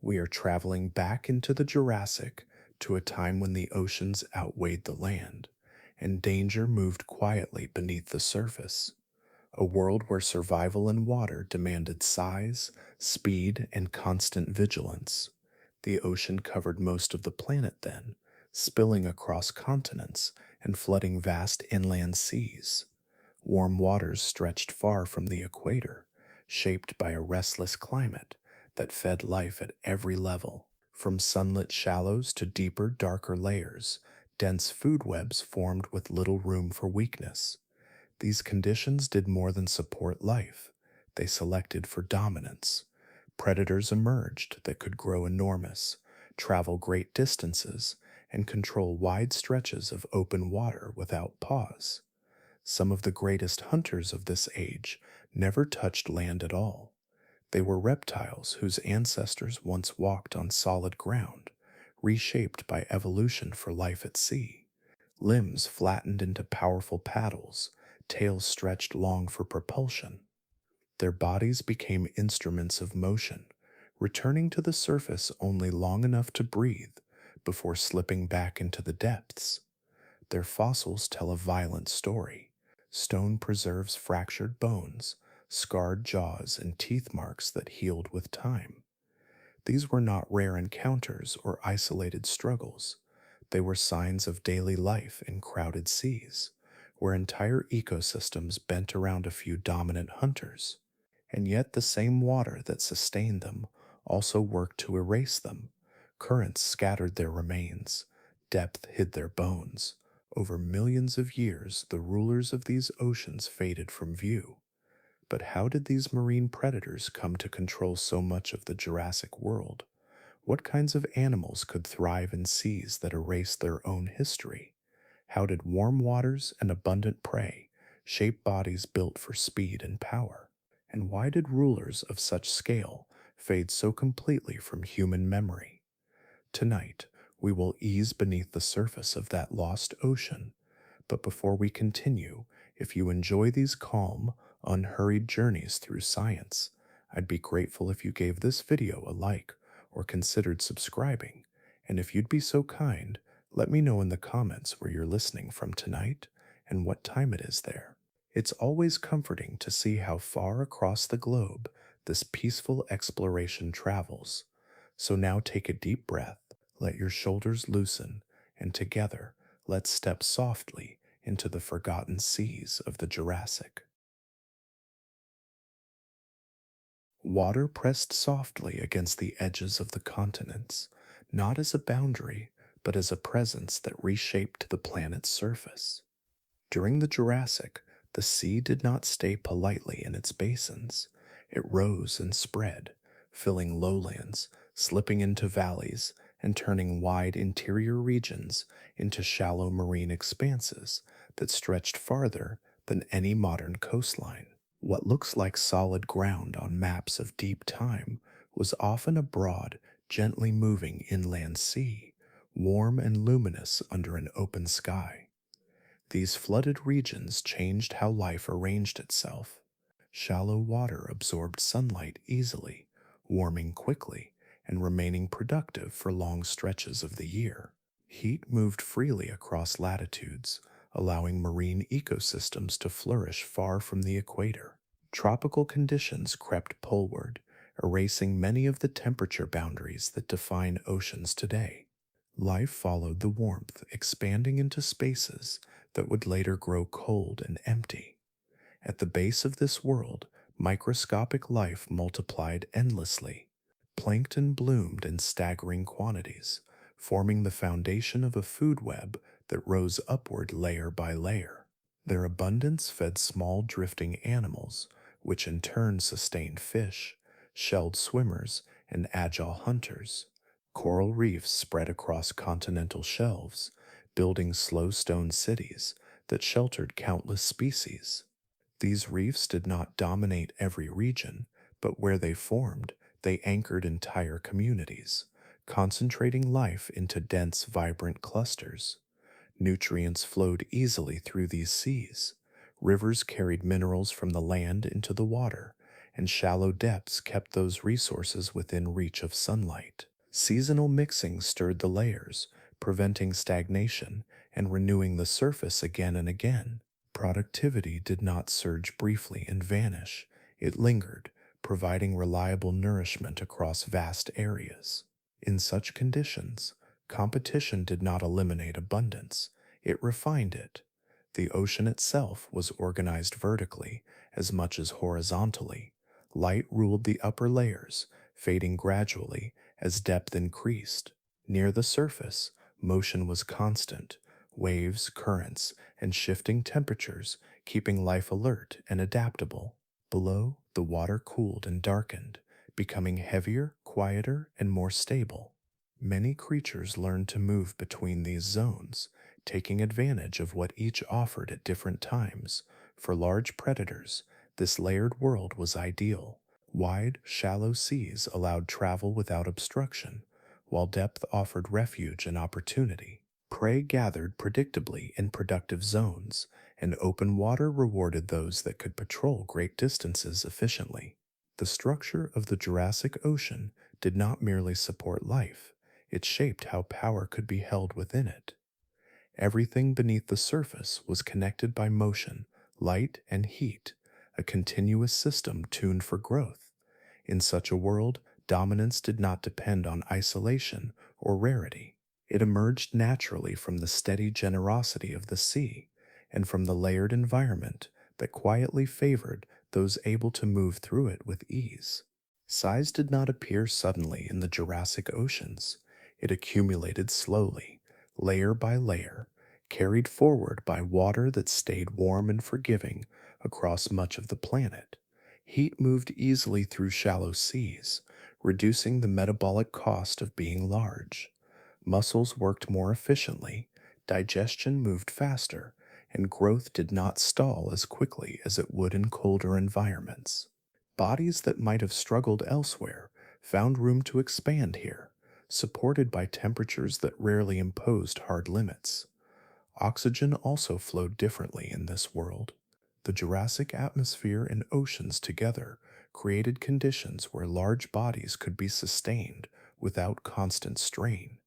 We are traveling back into the Jurassic to a time when the oceans outweighed the land, and danger moved quietly beneath the surface. A world where survival in water demanded size, speed, and constant vigilance. The ocean covered most of the planet then, spilling across continents and flooding vast inland seas. Warm waters stretched far from the equator, shaped by a restless climate that fed life at every level. From sunlit shallows to deeper, darker layers, dense food webs formed with little room for weakness. These conditions did more than support life. They selected for dominance. Predators emerged that could grow enormous, travel great distances, and control wide stretches of open water without pause. Some of the greatest hunters of this age never touched land at all. They were reptiles whose ancestors once walked on solid ground, reshaped by evolution for life at sea. Limbs flattened into powerful paddles, tails stretched long for propulsion. Their bodies became instruments of motion, returning to the surface only long enough to breathe before slipping back into the depths. Their fossils tell a violent story. Stone preserves fractured bones, scarred jaws, and teeth marks that healed with time. These were not rare encounters or isolated struggles. They were signs of daily life in crowded seas, where entire ecosystems bent around a few dominant hunters. And yet the same water that sustained them also worked to erase them. Currents scattered their remains, depth hid their bones. Over millions of years, the rulers of these oceans faded from view. But how did these marine predators come to control so much of the Jurassic world? What kinds of animals could thrive in seas that erased their own history? How did warm waters and abundant prey shape bodies built for speed and power? And why did rulers of such scale fade so completely from human memory? Tonight, we will ease beneath the surface of that lost ocean. But before we continue, if you enjoy these calm, unhurried journeys through science, I'd be grateful if you gave this video a like or considered subscribing. And if you'd be so kind, let me know in the comments where you're listening from tonight and what time it is there. It's always comforting to see how far across the globe this peaceful exploration travels. So now take a deep breath, let your shoulders loosen, and together let's step softly into the forgotten seas of the Jurassic. Water pressed softly against the edges of the continents, not as a boundary, but as a presence that reshaped the planet's surface. During the Jurassic, the sea did not stay politely in its basins. It rose and spread, filling lowlands, slipping into valleys, and turning wide interior regions into shallow marine expanses that stretched farther than any modern coastline. What looks like solid ground on maps of deep time was often a broad, gently moving inland sea, warm and luminous under an open sky. These flooded regions changed how life arranged itself. Shallow water absorbed sunlight easily, warming quickly, and remaining productive for long stretches of the year. Heat moved freely across latitudes, allowing marine ecosystems to flourish far from the equator. Tropical conditions crept poleward, erasing many of the temperature boundaries that define oceans today. Life followed the warmth, expanding into spaces that would later grow cold and empty. At the base of this world, microscopic life multiplied endlessly. Plankton bloomed in staggering quantities, forming the foundation of a food web that rose upward layer by layer. Their abundance fed small drifting animals, which in turn sustained fish, shelled swimmers, and agile hunters. Coral reefs spread across continental shelves, building slow stone cities that sheltered countless species. These reefs did not dominate every region, but where they formed, they anchored entire communities, concentrating life into dense, vibrant clusters. Nutrients flowed easily through these seas. Rivers carried minerals from the land into the water, and shallow depths kept those resources within reach of sunlight. Seasonal mixing stirred the layers, preventing stagnation and renewing the surface again and again. Productivity did not surge briefly and vanish, it lingered, providing reliable nourishment across vast areas. In such conditions, competition did not eliminate abundance, it refined it. The ocean itself was organized vertically as much as horizontally. Light ruled the upper layers, fading gradually as depth increased. Near the surface, motion was constant, waves, currents, and shifting temperatures keeping life alert and adaptable. Below, the water cooled and darkened, becoming heavier, quieter, and more stable. Many creatures learned to move between these zones, taking advantage of what each offered at different times. For large predators, this layered world was ideal. Wide, shallow seas allowed travel without obstruction, while depth offered refuge and opportunity. Prey gathered predictably in productive zones, and open water rewarded those that could patrol great distances efficiently. The structure of the Jurassic Ocean did not merely support life, it shaped how power could be held within it. Everything beneath the surface was connected by motion, light, and heat, a continuous system tuned for growth. In such a world, dominance did not depend on isolation or rarity. It emerged naturally from the steady generosity of the sea and from the layered environment that quietly favored those able to move through it with ease. Size did not appear suddenly in the Jurassic oceans. It accumulated slowly, layer by layer, carried forward by water that stayed warm and forgiving across much of the planet. Heat moved easily through shallow seas, reducing the metabolic cost of being large. Muscles worked more efficiently, digestion moved faster, and growth did not stall as quickly as it would in colder environments. Bodies that might have struggled elsewhere found room to expand here, supported by temperatures that rarely imposed hard limits. Oxygen also flowed differently in this world. The Jurassic atmosphere and oceans together created conditions where large bodies could be sustained without constant strain.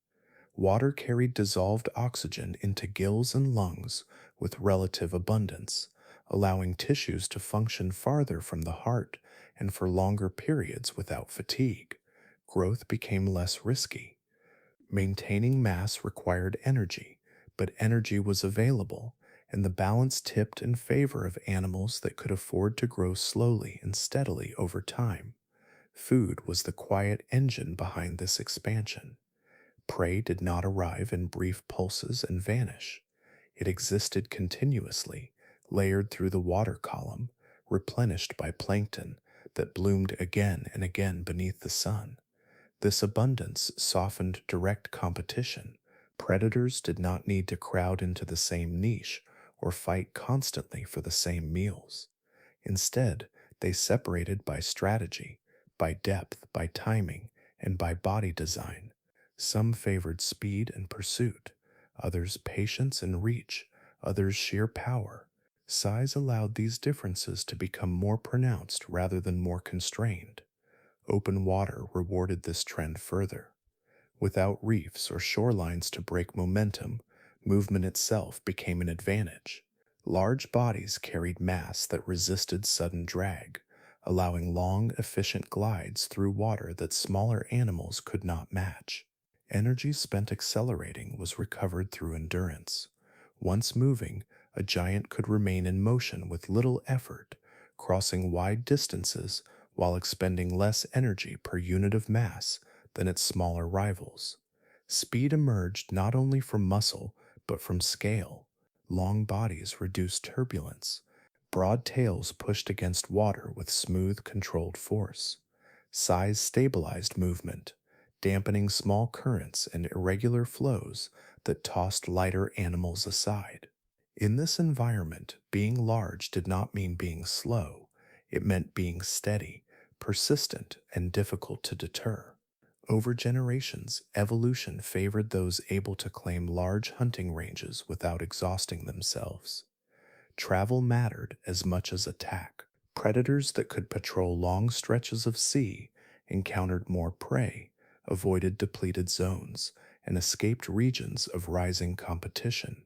Water carried dissolved oxygen into gills and lungs with relative abundance, allowing tissues to function farther from the heart and for longer periods without fatigue. Growth became less risky. Maintaining mass required energy, but energy was available, and the balance tipped in favor of animals that could afford to grow slowly and steadily over time. Food was the quiet engine behind this expansion. Prey did not arrive in brief pulses and vanish. It existed continuously, layered through the water column, replenished by plankton that bloomed again and again beneath the sun. This abundance softened direct competition. Predators did not need to crowd into the same niche or fight constantly for the same meals. Instead, they separated by strategy, by depth, by timing, and by body design. Some favored speed and pursuit, others patience and reach, others sheer power. Size allowed these differences to become more pronounced rather than more constrained. Open water rewarded this trend further. Without reefs or shorelines to break momentum, movement itself became an advantage. Large bodies carried mass that resisted sudden drag, allowing long, efficient glides through water that smaller animals could not match. Energy spent accelerating was recovered through endurance. Once moving, a giant could remain in motion with little effort, crossing wide distances while expending less energy per unit of mass than its smaller rivals. Speed emerged not only from muscle, but from scale. Long bodies reduced turbulence. Broad tails pushed against water with smooth, controlled force. Size stabilized movement, dampening small currents and irregular flows that tossed lighter animals aside. In this environment, being large did not mean being slow, it meant being steady, persistent, and difficult to deter. Over generations, evolution favored those able to claim large hunting ranges without exhausting themselves. Travel mattered as much as attack. Predators that could patrol long stretches of sea encountered more prey, avoided depleted zones, and escaped regions of rising competition.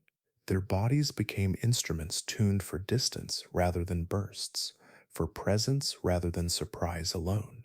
Their bodies became instruments tuned for distance rather than bursts, for presence rather than surprise alone.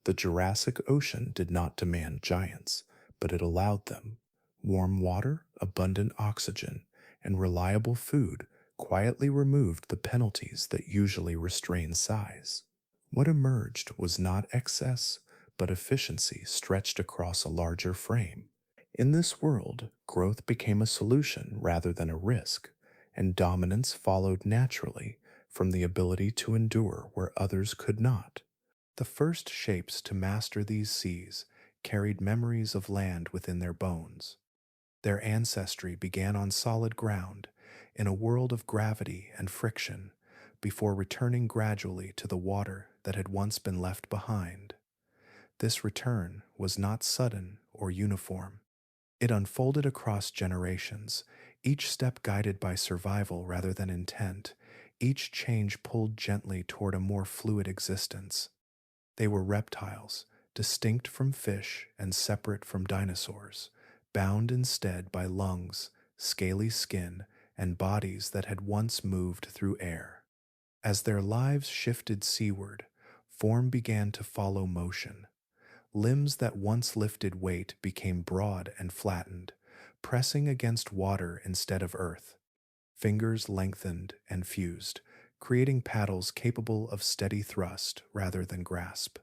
The Jurassic Ocean did not demand giants, but it allowed them. Warm water, abundant oxygen, and reliable food quietly removed the penalties that usually restrain size. What emerged was not excess, but efficiency stretched across a larger frame. In this world, growth became a solution rather than a risk, and dominance followed naturally from the ability to endure where others could not. The first shapes to master these seas carried memories of land within their bones. Their ancestry began on solid ground, in a world of gravity and friction, before returning gradually to the water that had once been left behind. This return was not sudden or uniform. It unfolded across generations, each step guided by survival rather than intent, each change pulled gently toward a more fluid existence. They were reptiles, distinct from fish and separate from dinosaurs, bound instead by lungs, scaly skin, and bodies that had once moved through air. As their lives shifted seaward, form began to follow motion. Limbs that once lifted weight became broad and flattened, pressing against water instead of earth. Fingers lengthened and fused, creating paddles capable of steady thrust rather than grasp.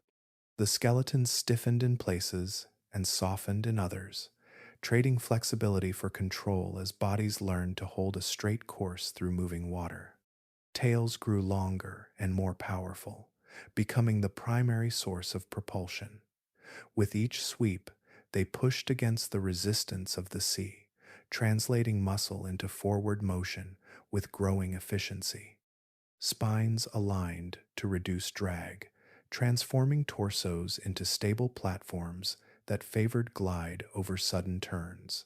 The skeleton stiffened in places and softened in others, trading flexibility for control as bodies learned to hold a straight course through moving water. Tails grew longer and more powerful, becoming the primary source of propulsion. With each sweep, they pushed against the resistance of the sea, translating muscle into forward motion with growing efficiency. Spines aligned to reduce drag, transforming torsos into stable platforms that favored glide over sudden turns.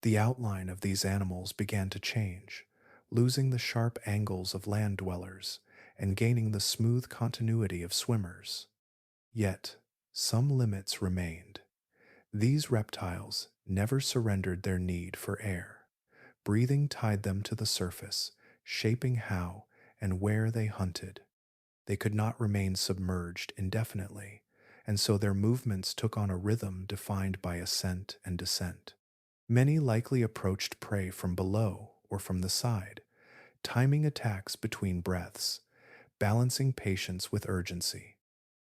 The outline of these animals began to change, losing the sharp angles of land dwellers and gaining the smooth continuity of swimmers. Yet, some limits remained. These reptiles never surrendered their need for air. Breathing tied them to the surface, shaping how and where they hunted. They could not remain submerged indefinitely, and so their movements took on a rhythm defined by ascent and descent. Many likely approached prey from below or from the side, timing attacks between breaths, balancing patience with urgency.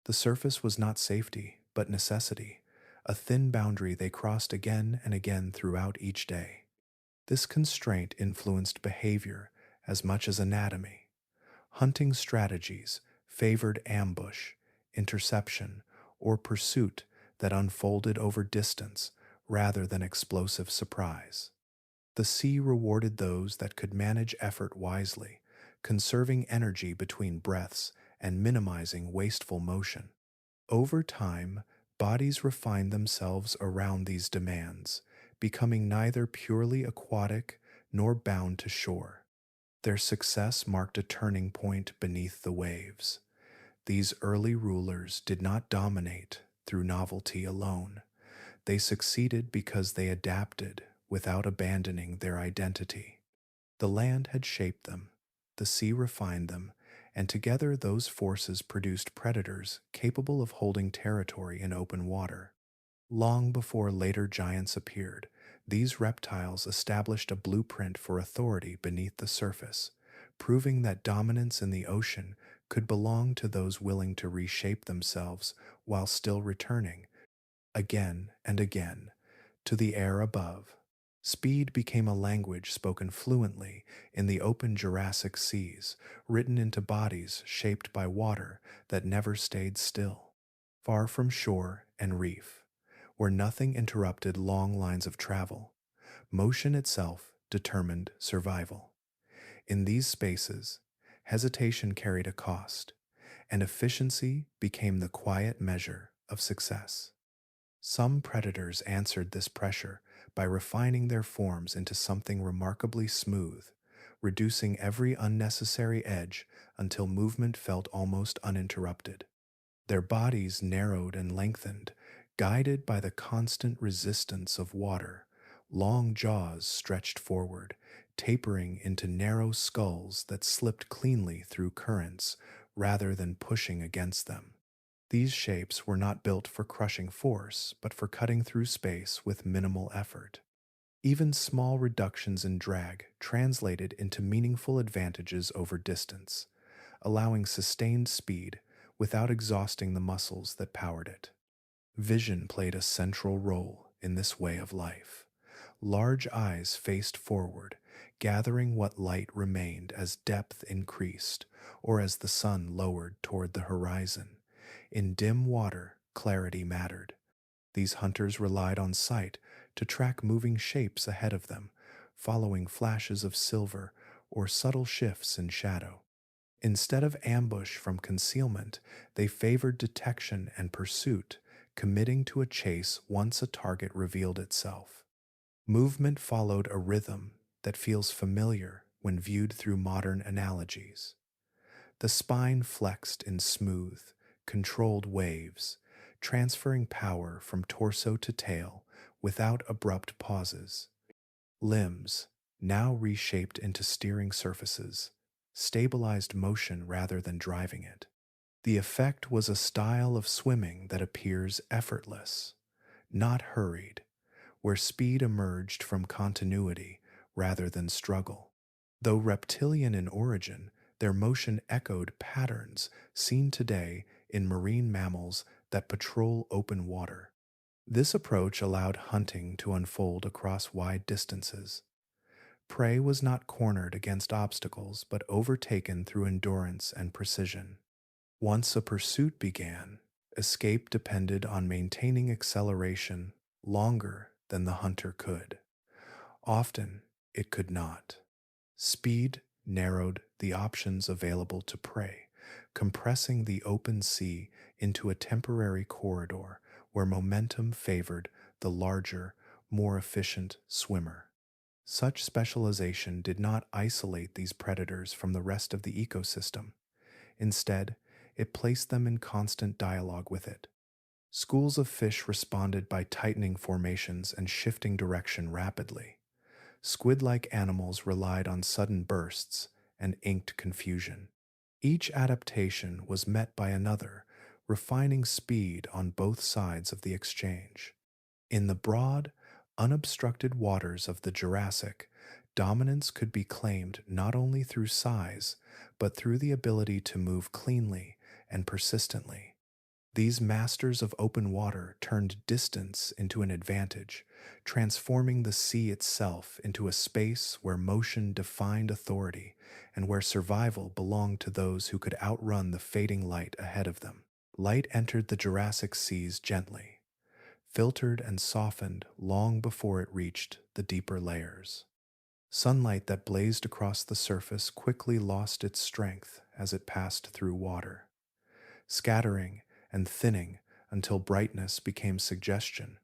The surface was not safety, but necessity, a thin boundary they crossed again and again throughout each day. This constraint influenced behavior as much as anatomy. Hunting strategies favored ambush, interception, or pursuit that unfolded over distance rather than explosive surprise. The sea rewarded those that could manage effort wisely, conserving energy between breaths and minimizing wasteful motion. Over time, bodies refined themselves around these demands, becoming neither purely aquatic nor bound to shore. Their success marked a turning point beneath the waves. These early rulers did not dominate through novelty alone. They succeeded because they adapted without abandoning their identity. The land had shaped them, the sea refined them, and together those forces produced predators capable of holding territory in open water. Long before later giants appeared, these reptiles established a blueprint for authority beneath the surface, proving that dominance in the ocean could belong to those willing to reshape themselves while still returning, again and again, to the air above. Speed became a language spoken fluently in the open Jurassic seas, written into bodies shaped by water that never stayed still. Far from shore and reef, where nothing interrupted long lines of travel, motion itself determined survival. In these spaces, hesitation carried a cost, and efficiency became the quiet measure of success. Some predators answered this pressure by refining their forms into something remarkably smooth, reducing every unnecessary edge until movement felt almost uninterrupted. Their bodies narrowed and lengthened, guided by the constant resistance of water. Long jaws stretched forward, tapering into narrow skulls that slipped cleanly through currents rather than pushing against them. These shapes were not built for crushing force, but for cutting through space with minimal effort. Even small reductions in drag translated into meaningful advantages over distance, allowing sustained speed without exhausting the muscles that powered it. Vision played a central role in this way of life. Large eyes faced forward, gathering what light remained as depth increased or as the sun lowered toward the horizon. In dim water, clarity mattered. These hunters relied on sight to track moving shapes ahead of them, following flashes of silver or subtle shifts in shadow. Instead of ambush from concealment, they favored detection and pursuit, committing to a chase once a target revealed itself. Movement followed a rhythm that feels familiar when viewed through modern analogies. The spine flexed in smooth, controlled waves, transferring power from torso to tail without abrupt pauses. Limbs, now reshaped into steering surfaces, stabilized motion rather than driving it. The effect was a style of swimming that appears effortless, not hurried, where speed emerged from continuity rather than struggle. Though reptilian in origin, their motion echoed patterns seen today in marine mammals that patrol open water. This approach allowed hunting to unfold across wide distances. Prey was not cornered against obstacles but overtaken through endurance and precision. Once a pursuit began, escape depended on maintaining acceleration longer than the hunter could. Often, it could not. Speed narrowed the options available to prey, compressing the open sea into a temporary corridor where momentum favored the larger, more efficient swimmer. Such specialization did not isolate these predators from the rest of the ecosystem. Instead, it placed them in constant dialogue with it. Schools of fish responded by tightening formations and shifting direction rapidly. Squid-like animals relied on sudden bursts and inked confusion. Each adaptation was met by another, refining speed on both sides of the exchange. In the broad, unobstructed waters of the Jurassic, dominance could be claimed not only through size, but through the ability to move cleanly and persistently. These masters of open water turned distance into an advantage, transforming the sea itself into a space where motion defined authority and where survival belonged to those who could outrun the fading light ahead of them. Light entered the Jurassic seas gently, filtered and softened long before it reached the deeper layers. Sunlight that blazed across the surface quickly lost its strength as it passed through water, scattering and thinning until brightness became suggestion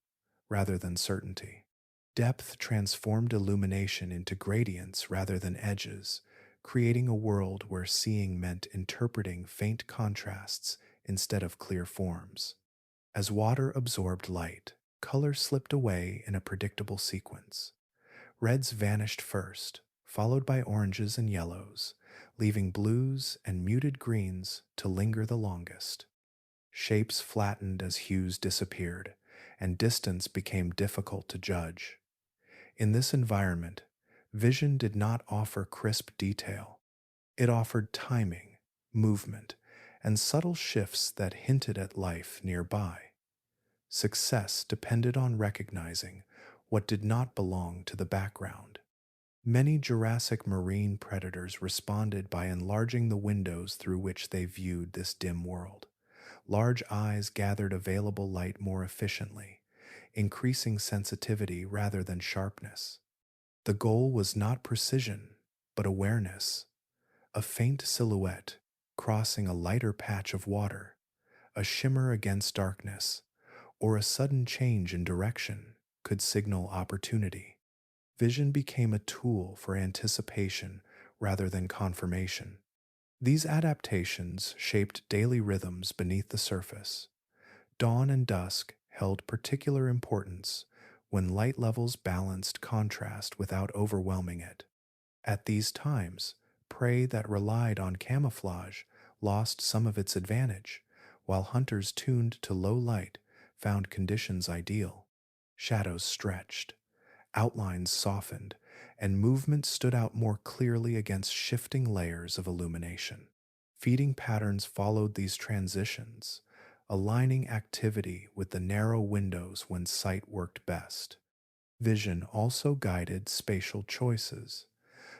rather than certainty. Depth transformed illumination into gradients rather than edges, creating a world where seeing meant interpreting faint contrasts instead of clear forms. As water absorbed light, color slipped away in a predictable sequence. Reds vanished first, followed by oranges and yellows, leaving blues and muted greens to linger the longest. Shapes flattened as hues disappeared, and distance became difficult to judge. In this environment, vision did not offer crisp detail. It offered timing, movement, and subtle shifts that hinted at life nearby. Success depended on recognizing what did not belong to the background. Many Jurassic marine predators responded by enlarging the windows through which they viewed this dim world. Large eyes gathered available light more efficiently, increasing sensitivity rather than sharpness. The goal was not precision, but awareness. A faint silhouette crossing a lighter patch of water, a shimmer against darkness, or a sudden change in direction could signal opportunity. Vision became a tool for anticipation rather than conformation. These adaptations shaped daily rhythms beneath the surface. Dawn and dusk held particular importance when light levels balanced contrast without overwhelming it. At these times, prey that relied on camouflage lost some of its advantage, while hunters tuned to low light found conditions ideal. Shadows stretched, outlines softened, and movement stood out more clearly against shifting layers of illumination. Feeding patterns followed these transitions, aligning activity with the narrow windows when sight worked best. Vision also guided spatial choices.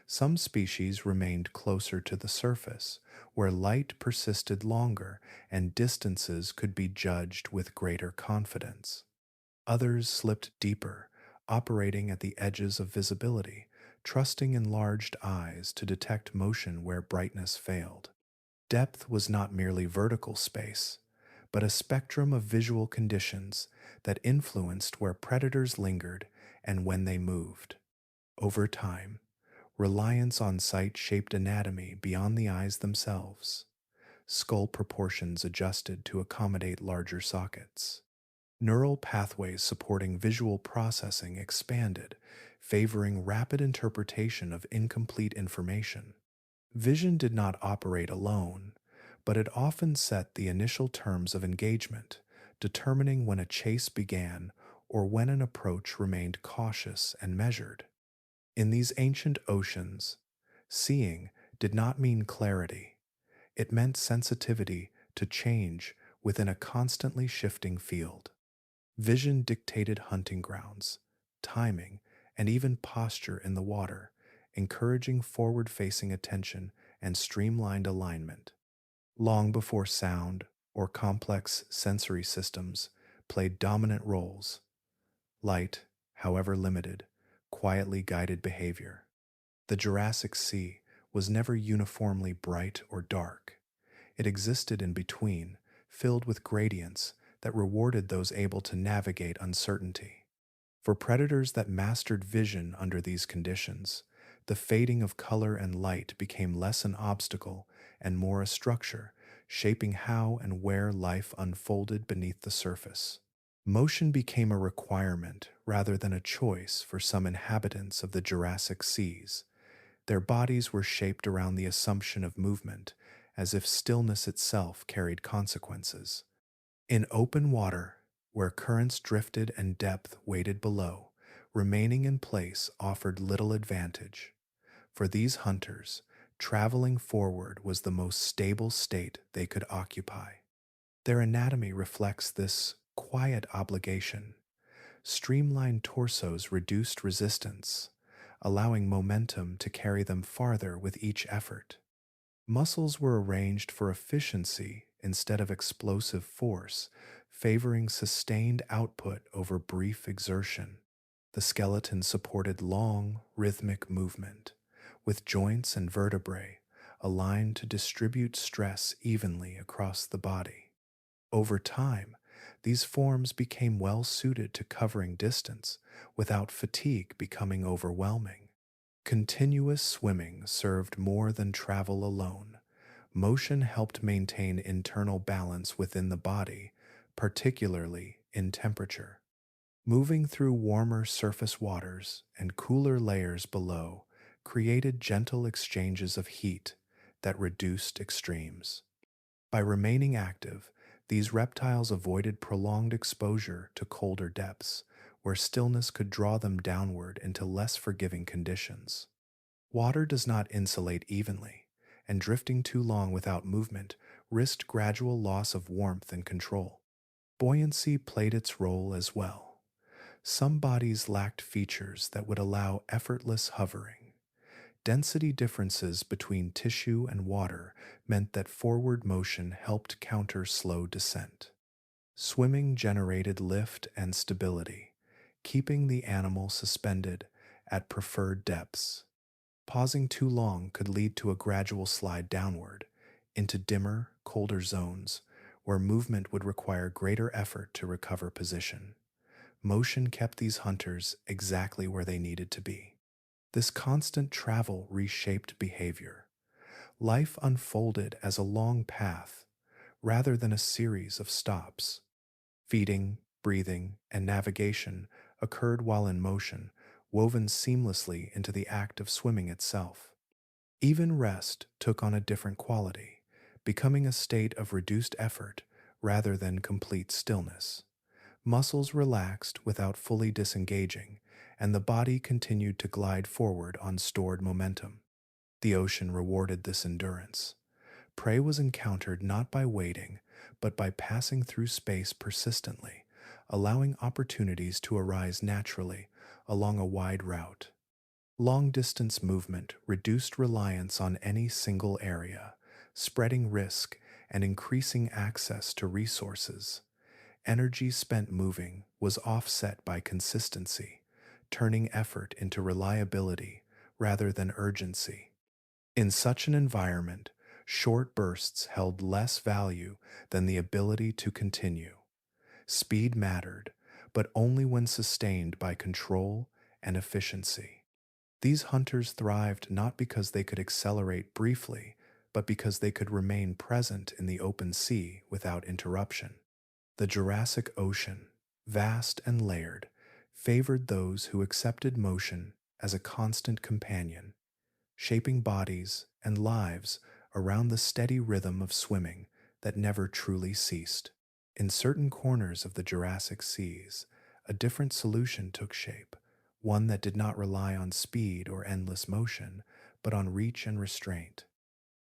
Some species remained closer to the surface, where light persisted longer and distances could be judged with greater confidence. Others slipped deeper, operating at the edges of visibility, trusting enlarged eyes to detect motion where brightness failed. Depth was not merely vertical space, but a spectrum of visual conditions that influenced where predators lingered and when they moved. Over time, reliance on sight shaped anatomy beyond the eyes themselves. Skull proportions adjusted to accommodate larger sockets. Neural pathways supporting visual processing expanded, favoring rapid interpretation of incomplete information. Vision did not operate alone, but it often set the initial terms of engagement, determining when a chase began or when an approach remained cautious and measured. In these ancient oceans, seeing did not mean clarity. It meant sensitivity to change within a constantly shifting field. Vision dictated hunting grounds, timing, and even posture in the water, encouraging forward facing attention and streamlined alignment. Long before sound or complex sensory systems played dominant roles, light, however limited, quietly guided behavior. The Jurassic Sea was never uniformly bright or dark. It existed in between, filled with gradients that rewarded those able to navigate uncertainty. For predators that mastered vision under these conditions, the fading of color and light became less an obstacle and more a structure, shaping how and where life unfolded beneath the surface. Motion became a requirement rather than a choice for some inhabitants of the Jurassic seas. Their bodies were shaped around the assumption of movement, as if stillness itself carried consequences. In open water, where currents drifted and depth waited below, remaining in place offered little advantage. For these hunters, traveling forward was the most stable state they could occupy. Their anatomy reflects this quiet obligation. Streamlined torsos reduced resistance, allowing momentum to carry them farther with each effort. Muscles were arranged for efficiency instead of explosive force, favoring sustained output over brief exertion. The skeleton supported long, rhythmic movement, with joints and vertebrae aligned to distribute stress evenly across the body. Over time, these forms became well suited to covering distance without fatigue becoming overwhelming. Continuous swimming served more than travel alone. Motion helped maintain internal balance within the body, particularly in temperature. Moving through warmer surface waters and cooler layers below created gentle exchanges of heat that reduced extremes. By remaining active, these reptiles avoided prolonged exposure to colder depths, where stillness could draw them downward into less forgiving conditions. Water does not insulate evenly, and drifting too long without movement risked gradual loss of warmth and control. Buoyancy played its role as well. Some bodies lacked features that would allow effortless hovering. Density differences between tissue and water meant that forward motion helped counter slow descent. Swimming generated lift and stability, keeping the animal suspended at preferred depths. Pausing too long could lead to a gradual slide downward, into dimmer, colder zones, where movement would require greater effort to recover position. Motion kept these hunters exactly where they needed to be. This constant travel reshaped behavior. Life unfolded as a long path rather than a series of stops. Feeding, breathing, and navigation occurred while in motion, woven seamlessly into the act of swimming itself. Even rest took on a different quality, becoming a state of reduced effort rather than complete stillness. Muscles relaxed without fully disengaging, and the body continued to glide forward on stored momentum. The ocean rewarded this endurance. Prey was encountered not by waiting, but by passing through space persistently, allowing opportunities to arise naturally along a wide route. Long distance movement reduced reliance on any single area, spreading risk and increasing access to resources. Energy spent moving was offset by consistency, turning effort into reliability rather than urgency. In such an environment, short bursts held less value than the ability to continue. Speed mattered, but only when sustained by control and efficiency. These hunters thrived not because they could accelerate briefly, but because they could remain present in the open sea without interruption. The Jurassic Ocean, vast and layered, favored those who accepted motion as a constant companion, shaping bodies and lives around the steady rhythm of swimming that never truly ceased. In certain corners of the Jurassic seas, a different solution took shape, one that did not rely on speed or endless motion, but on reach and restraint.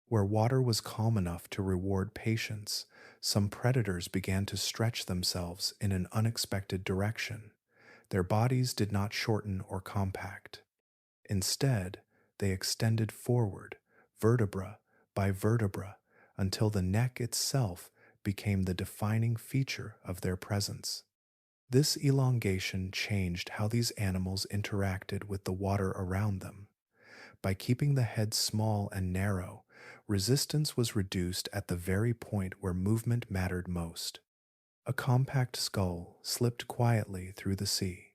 Where water was calm enough to reward patience, some predators began to stretch themselves in an unexpected direction. Their bodies did not shorten or compact. Instead, they extended forward, vertebra by vertebra, until the neck itself became the defining feature of their presence. This elongation changed how these animals interacted with the water around them. By keeping the head small and narrow, resistance was reduced at the very point where movement mattered most. A compact skull slipped quietly through the sea,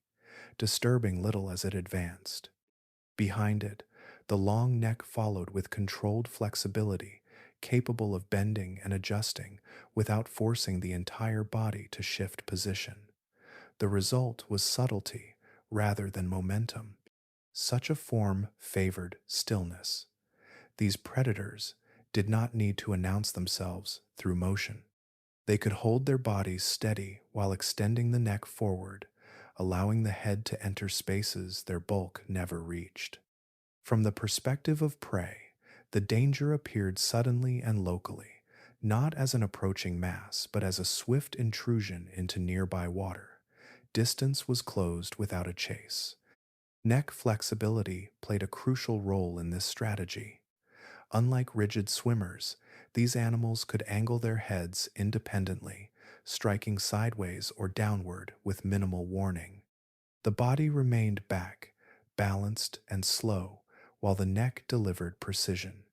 disturbing little as it advanced. Behind it, the long neck followed with controlled flexibility, capable of bending and adjusting without forcing the entire body to shift position. The result was subtlety rather than momentum. Such a form favored stillness. These predators did not need to announce themselves through motion. They could hold their bodies steady while extending the neck forward, allowing the head to enter spaces their bulk never reached. From the perspective of prey, the danger appeared suddenly and locally, not as an approaching mass, but as a swift intrusion into nearby water. Distance was closed without a chase. Neck flexibility played a crucial role in this strategy. Unlike rigid swimmers, these animals could angle their heads independently, striking sideways or downward with minimal warning. The body remained back, balanced and slow, while the neck delivered precision.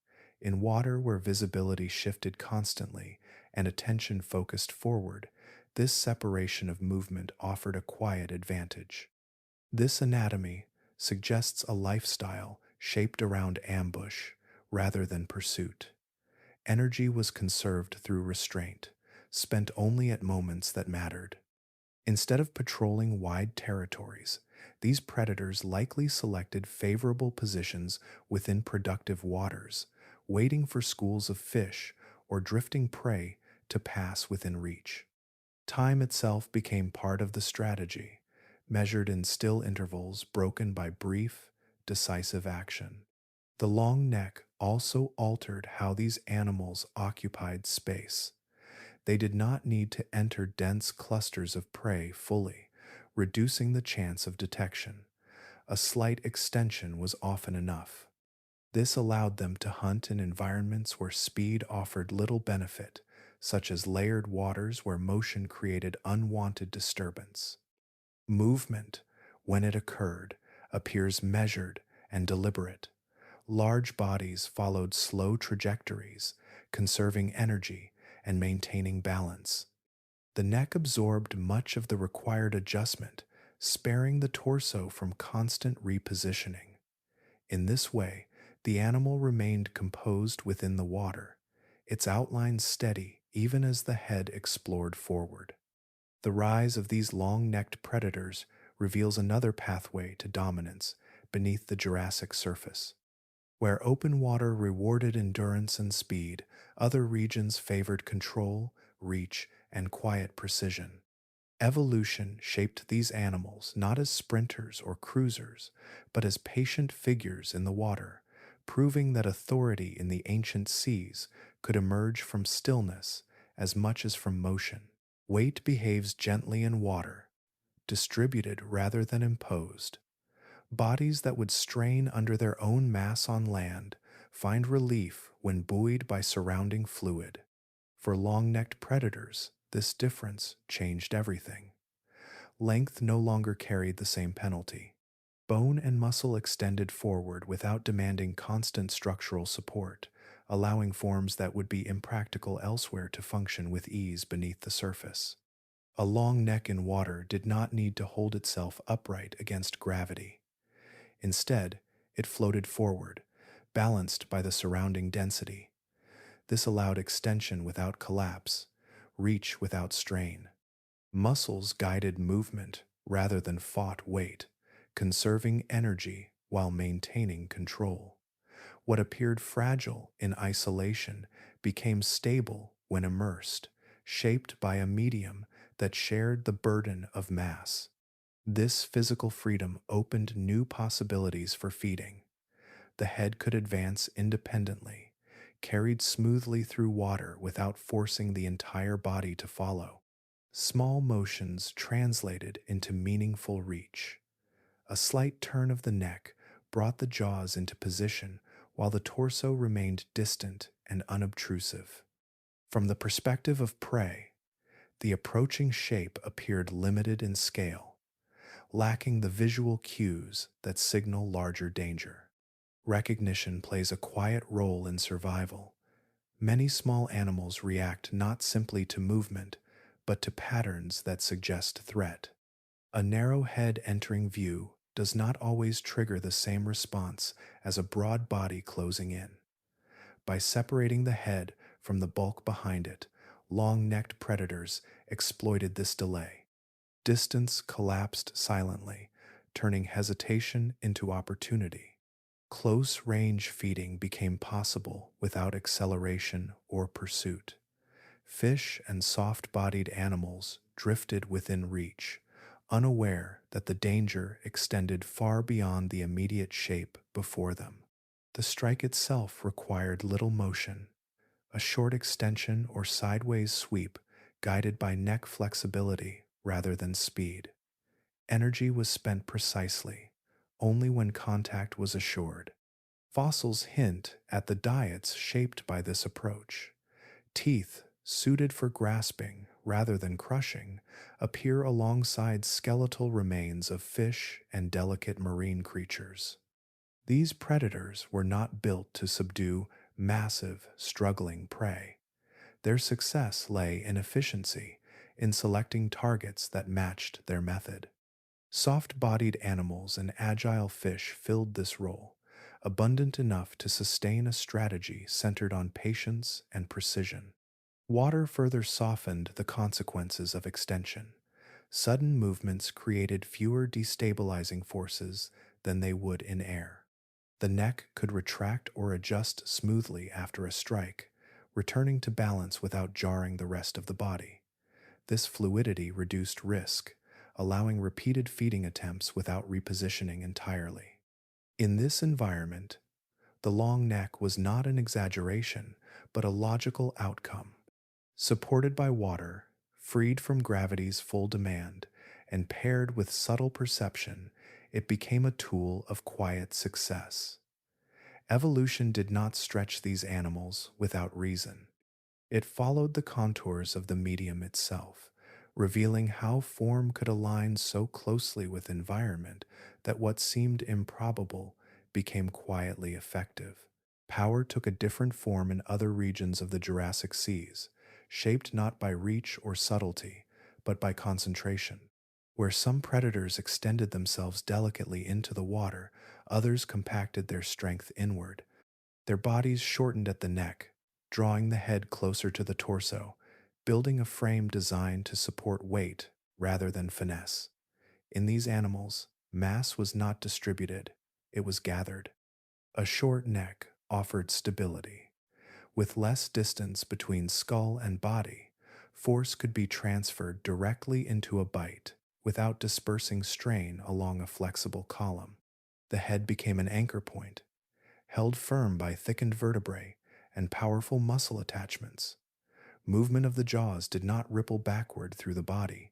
In water where visibility shifted constantly and attention focused forward, this separation of movement offered a quiet advantage. This anatomy suggests a lifestyle shaped around ambush rather than pursuit. Energy was conserved through restraint, spent only at moments that mattered. Instead of patrolling wide territories, these predators likely selected favorable positions within productive waters, waiting for schools of fish or drifting prey to pass within reach. Time itself became part of the strategy, measured in still intervals broken by brief, decisive action. The long neck also altered how these animals occupied space. They did not need to enter dense clusters of prey fully, reducing the chance of detection. A slight extension was often enough. This allowed them to hunt in environments where speed offered little benefit, such as layered waters where motion created unwanted disturbance. Movement, when it occurred, appears measured and deliberate. Large bodies followed slow trajectories, conserving energy and maintaining balance. The neck absorbed much of the required adjustment, sparing the torso from constant repositioning. In this way, the animal remained composed within the water, its outlines steady even as the head explored forward. The rise of these long-necked predators reveals another pathway to dominance beneath the Jurassic surface. Where open water rewarded endurance and speed, other regions favored control, reach, and quiet precision. Evolution shaped these animals not as sprinters or cruisers, but as patient figures in the water, proving that authority in the ancient seas could emerge from stillness as much as from motion. Weight behaves gently in water, distributed rather than imposed. Bodies that would strain under their own mass on land find relief when buoyed by surrounding fluid. For long-necked predators, this difference changed everything. Length no longer carried the same penalty. Bone and muscle extended forward without demanding constant structural support, allowing forms that would be impractical elsewhere to function with ease beneath the surface. A long neck in water did not need to hold itself upright against gravity. Instead, it floated forward, balanced by the surrounding density. This allowed extension without collapse, reach without strain. Muscles guided movement rather than fought weight, conserving energy while maintaining control. What appeared fragile in isolation became stable when immersed, shaped by a medium that shared the burden of mass. This physical freedom opened new possibilities for feeding. The head could advance independently, carried smoothly through water without forcing the entire body to follow. Small motions translated into meaningful reach. A slight turn of the neck brought the jaws into position while the torso remained distant and unobtrusive. From the perspective of prey, the approaching shape appeared limited in scale, lacking the visual cues that signal larger danger. Recognition plays a quiet role in survival. Many small animals react not simply to movement, but to patterns that suggest threat. A narrow head entering view does not always trigger the same response as a broad body closing in. By separating the head from the bulk behind it, long-necked predators exploited this delay. Distance collapsed silently, turning hesitation into opportunity. Close-range feeding became possible without acceleration or pursuit. Fish and soft-bodied animals drifted within reach, unaware that the danger extended far beyond the immediate shape before them. The strike itself required little motion, a short extension or sideways sweep guided by neck flexibility rather than speed. Energy was spent precisely, only when contact was assured. Fossils hint at the diets shaped by this approach. Teeth, suited for grasping rather than crushing, appear alongside skeletal remains of fish and delicate marine creatures. These predators were not built to subdue massive, struggling prey. Their success lay in efficiency, in selecting targets that matched their method. Soft-bodied animals and agile fish filled this role, abundant enough to sustain a strategy centered on patience and precision. Water further softened the consequences of extension. Sudden movements created fewer destabilizing forces than they would in air. The neck could retract or adjust smoothly after a strike, returning to balance without jarring the rest of the body. This fluidity reduced risk, allowing repeated feeding attempts without repositioning entirely. In this environment, the long neck was not an exaggeration, but a logical outcome. Supported by water, freed from gravity's full demand, and paired with subtle perception, it became a tool of quiet success. Evolution did not stretch these animals without reason. It followed the contours of the medium itself, revealing how form could align so closely with environment that what seemed improbable became quietly effective. Power took a different form in other regions of the Jurassic seas, shaped not by reach or subtlety, but by concentration. Where some predators extended themselves delicately into the water, others compacted their strength inward. Their bodies shortened at the neck, drawing the head closer to the torso, building a frame designed to support weight rather than finesse. In these animals, mass was not distributed, it was gathered. A short neck offered stability. With less distance between skull and body, force could be transferred directly into a bite without dispersing strain along a flexible column. The head became an anchor point, held firm by thickened vertebrae and powerful muscle attachments. Movement of the jaws did not ripple backward through the body.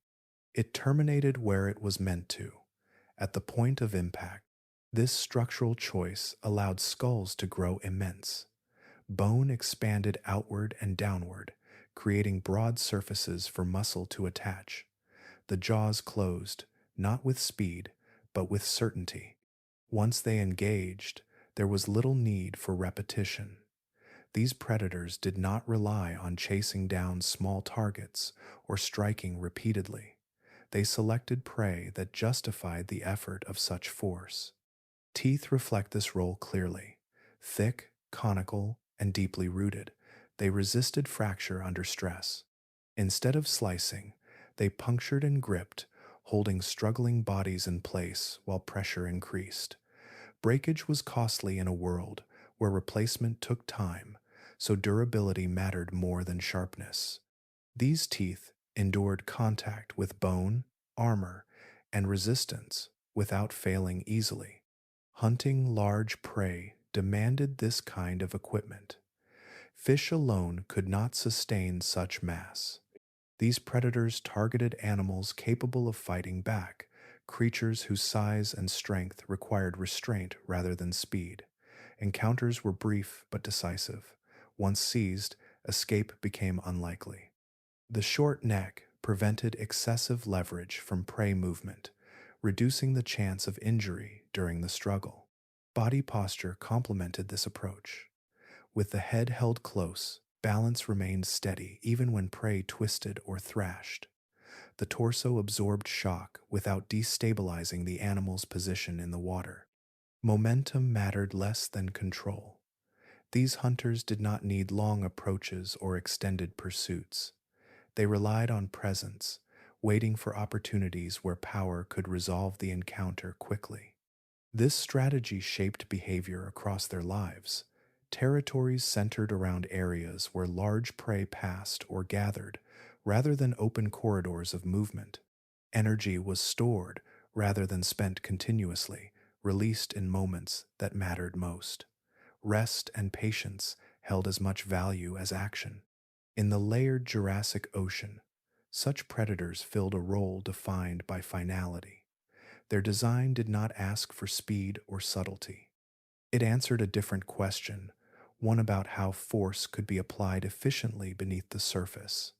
It terminated where it was meant to, at the point of impact. This structural choice allowed skulls to grow immense. Bone expanded outward and downward, creating broad surfaces for muscle to attach. The jaws closed, not with speed, but with certainty. Once they engaged, there was little need for repetition. These predators did not rely on chasing down small targets or striking repeatedly. They selected prey that justified the effort of such force. Teeth reflect this role clearly. Thick, conical, and deeply rooted, they resisted fracture under stress. Instead of slicing, they punctured and gripped, holding struggling bodies in place while pressure increased. Breakage was costly in a world where replacement took time, so durability mattered more than sharpness. These teeth endured contact with bone, armor, and resistance without failing easily. Hunting large prey demanded this kind of equipment. Fish alone could not sustain such mass. These predators targeted animals capable of fighting back, creatures whose size and strength required restraint rather than speed. Encounters were brief but decisive. Once seized, escape became unlikely. The short neck prevented excessive leverage from prey movement, reducing the chance of injury during the struggle. Body posture complemented this approach. With the head held close, balance remained steady even when prey twisted or thrashed. The torso absorbed shock without destabilizing the animal's position in the water. Momentum mattered less than control. These hunters did not need long approaches or extended pursuits. They relied on presence, waiting for opportunities where power could resolve the encounter quickly. This strategy shaped behavior across their lives. Territories centered around areas where large prey passed or gathered, rather than open corridors of movement. Energy was stored rather than spent continuously, released in moments that mattered most. Rest and patience held as much value as action. In the layered Jurassic Ocean, such predators filled a role defined by finality. Their design did not ask for speed or subtlety. It answered a different question, one about how force could be applied efficiently beneath the surface.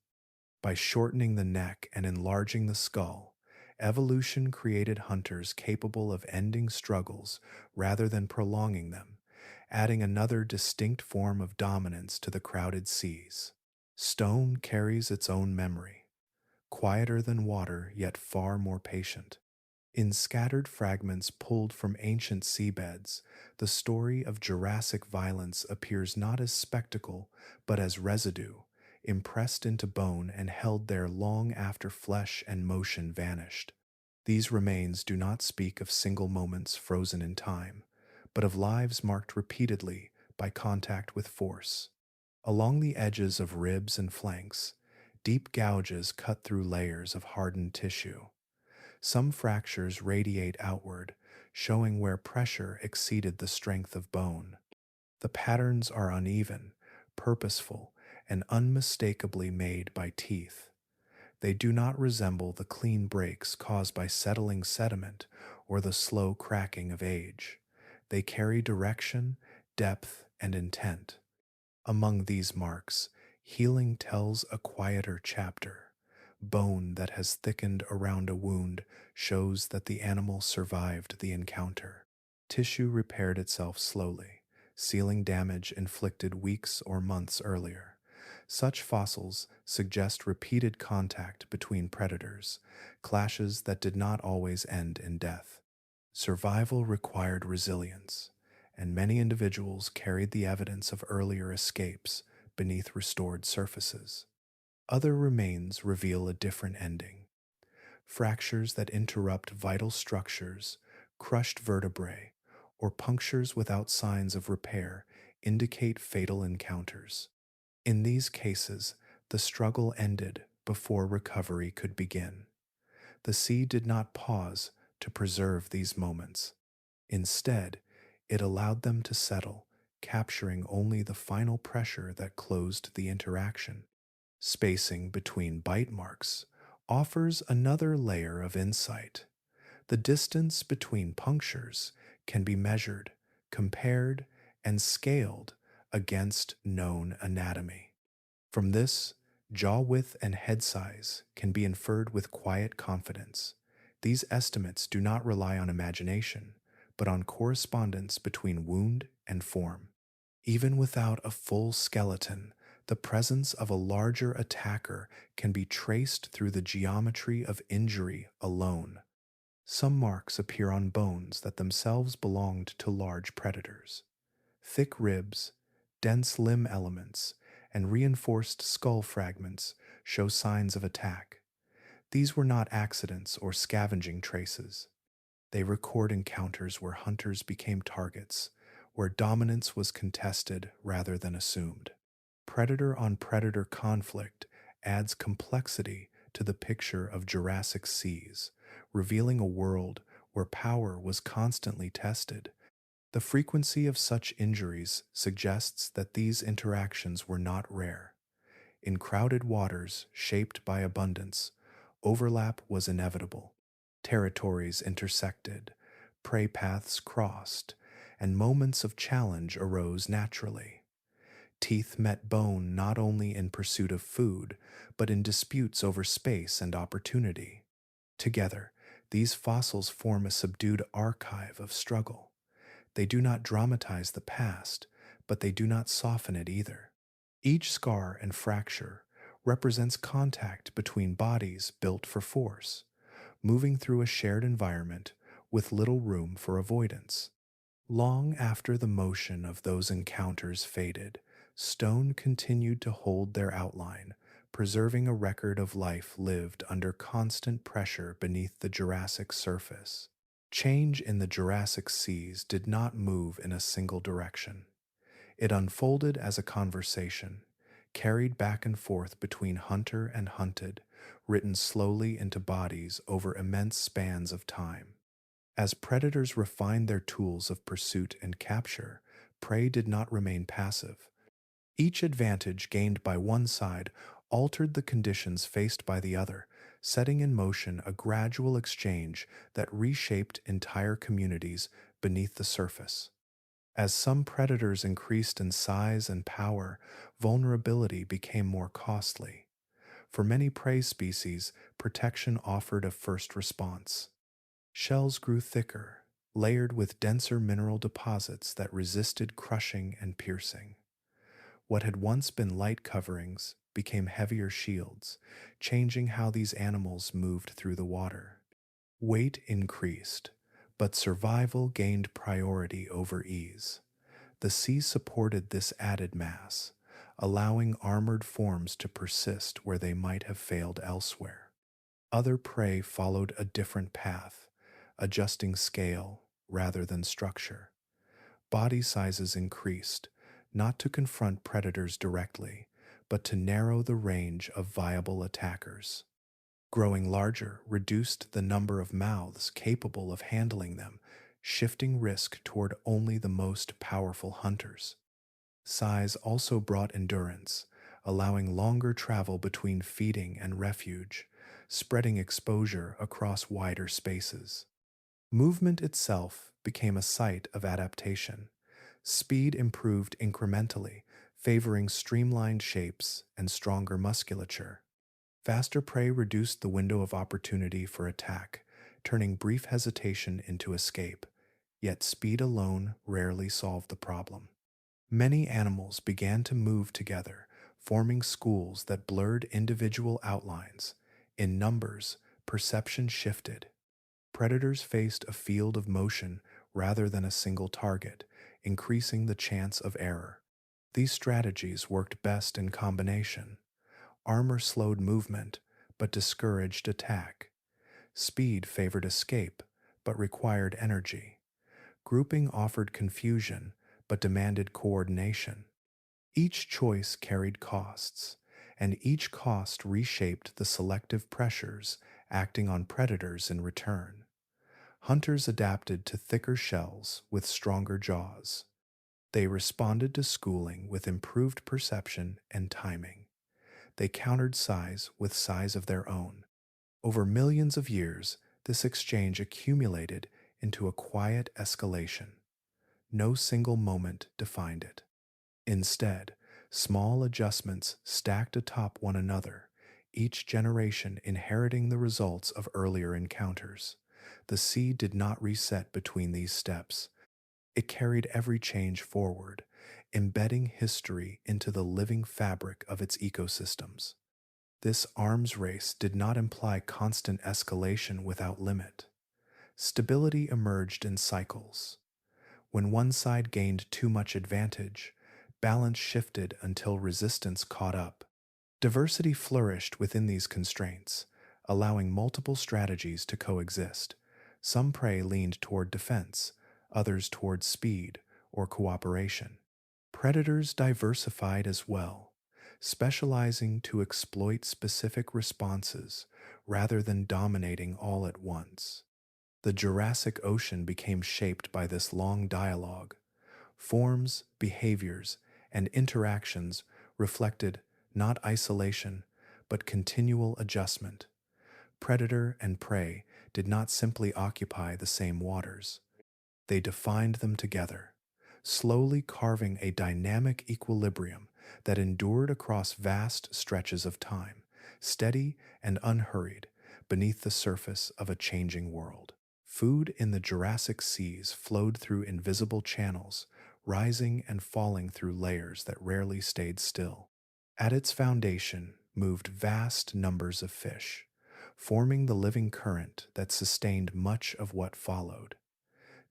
By shortening the neck and enlarging the skull, evolution created hunters capable of ending struggles rather than prolonging them, adding another distinct form of dominance to the crowded seas. Stone carries its own memory, quieter than water yet far more patient. In scattered fragments pulled from ancient seabeds, the story of Jurassic violence appears not as spectacle, but as residue, impressed into bone and held there long after flesh and motion vanished. These remains do not speak of single moments frozen in time, but of lives marked repeatedly by contact with force. Along the edges of ribs and flanks, deep gouges cut through layers of hardened tissue. Some fractures radiate outward, showing where pressure exceeded the strength of bone. The patterns are uneven, purposeful, and unmistakably made by teeth. They do not resemble the clean breaks caused by settling sediment or the slow cracking of age. They carry direction, depth, and intent. Among these marks, healing tells a quieter chapter. Bone that has thickened around a wound shows that the animal survived the encounter. Tissue repaired itself slowly, sealing damage inflicted weeks or months earlier. Such fossils suggest repeated contact between predators, clashes that did not always end in death. Survival required resilience, and many individuals carried the evidence of earlier escapes beneath restored surfaces. Other remains reveal a different ending. Fractures that interrupt vital structures, crushed vertebrae, or punctures without signs of repair indicate fatal encounters. In these cases, the struggle ended before recovery could begin. The sea did not pause to preserve these moments. Instead, it allowed them to settle, capturing only the final pressure that closed the interaction. Spacing between bite marks offers another layer of insight. The distance between punctures can be measured, compared, and scaled against known anatomy. From this, jaw width and head size can be inferred with quiet confidence. These estimates do not rely on imagination, but on correspondence between wound and form. Even without a full skeleton, the presence of a larger attacker can be traced through the geometry of injury alone. Some marks appear on bones that themselves belonged to large predators. Thick ribs, dense limb elements, and reinforced skull fragments show signs of attack. These were not accidents or scavenging traces. They record encounters where hunters became targets, where dominance was contested rather than assumed. Predator on predator conflict adds complexity to the picture of Jurassic seas, revealing a world where power was constantly tested. The frequency of such injuries suggests that these interactions were not rare. In crowded waters shaped by abundance, overlap was inevitable. Territories intersected, prey paths crossed, and moments of challenge arose naturally. Teeth met bone not only in pursuit of food, but in disputes over space and opportunity. Together, these fossils form a subdued archive of struggle. They do not dramatize the past, but they do not soften it either. Each scar and fracture represents contact between bodies built for force, moving through a shared environment with little room for avoidance. Long after the motion of those encounters faded, stone continued to hold their outline, preserving a record of life lived under constant pressure beneath the Jurassic surface. Change in the Jurassic seas did not move in a single direction. It unfolded as a conversation, carried back and forth between hunter and hunted, written slowly into bodies over immense spans of time. As predators refined their tools of pursuit and capture, prey did not remain passive. Each advantage gained by one side altered the conditions faced by the other, setting in motion a gradual exchange that reshaped entire communities beneath the surface. As some predators increased in size and power, vulnerability became more costly. For many prey species, protection offered a first response. Shells grew thicker, layered with denser mineral deposits that resisted crushing and piercing. What had once been light coverings became heavier shields, changing how these animals moved through the water. Weight increased, but survival gained priority over ease. The sea supported this added mass, allowing armored forms to persist where they might have failed elsewhere. Other prey followed a different path, adjusting scale rather than structure. Body sizes increased, not to confront predators directly, but to narrow the range of viable attackers. Growing larger reduced the number of mouths capable of handling them, shifting risk toward only the most powerful hunters. Size also brought endurance, allowing longer travel between feeding and refuge, spreading exposure across wider spaces. Movement itself became a site of adaptation. Speed improved incrementally, favoring streamlined shapes and stronger musculature. Faster prey reduced the window of opportunity for attack, turning brief hesitation into escape, yet speed alone rarely solved the problem. Many animals began to move together, forming schools that blurred individual outlines. In numbers, perception shifted. Predators faced a field of motion rather than a single target, increasing the chance of error. These strategies worked best in combination. Armor slowed movement, but discouraged attack. Speed favored escape, but required energy. Grouping offered confusion, but demanded coordination. Each choice carried costs, and each cost reshaped the selective pressures acting on predators in return. Hunters adapted to thicker shells with stronger jaws. They responded to schooling with improved perception and timing. They countered size with size of their own. Over millions of years, this exchange accumulated into a quiet escalation. No single moment defined it. Instead, small adjustments stacked atop one another, each generation inheriting the results of earlier encounters. The sea did not reset between these steps. It carried every change forward, embedding history into the living fabric of its ecosystems. This arms race did not imply constant escalation without limit. Stability emerged in cycles. When one side gained too much advantage, balance shifted until resistance caught up. Diversity flourished within these constraints, allowing multiple strategies to coexist. Some prey leaned toward defense, others toward speed or cooperation. Predators diversified as well, specializing to exploit specific responses rather than dominating all at once. The Jurassic Ocean became shaped by this long dialogue. Forms, behaviors, and interactions reflected not isolation, but continual adjustment. Predator and prey did not simply occupy the same waters. They defined them together, slowly carving a dynamic equilibrium that endured across vast stretches of time, steady and unhurried beneath the surface of a changing world. Food in the Jurassic seas flowed through invisible channels, rising and falling through layers that rarely stayed still. At its foundation moved vast numbers of fish, forming the living current that sustained much of what followed.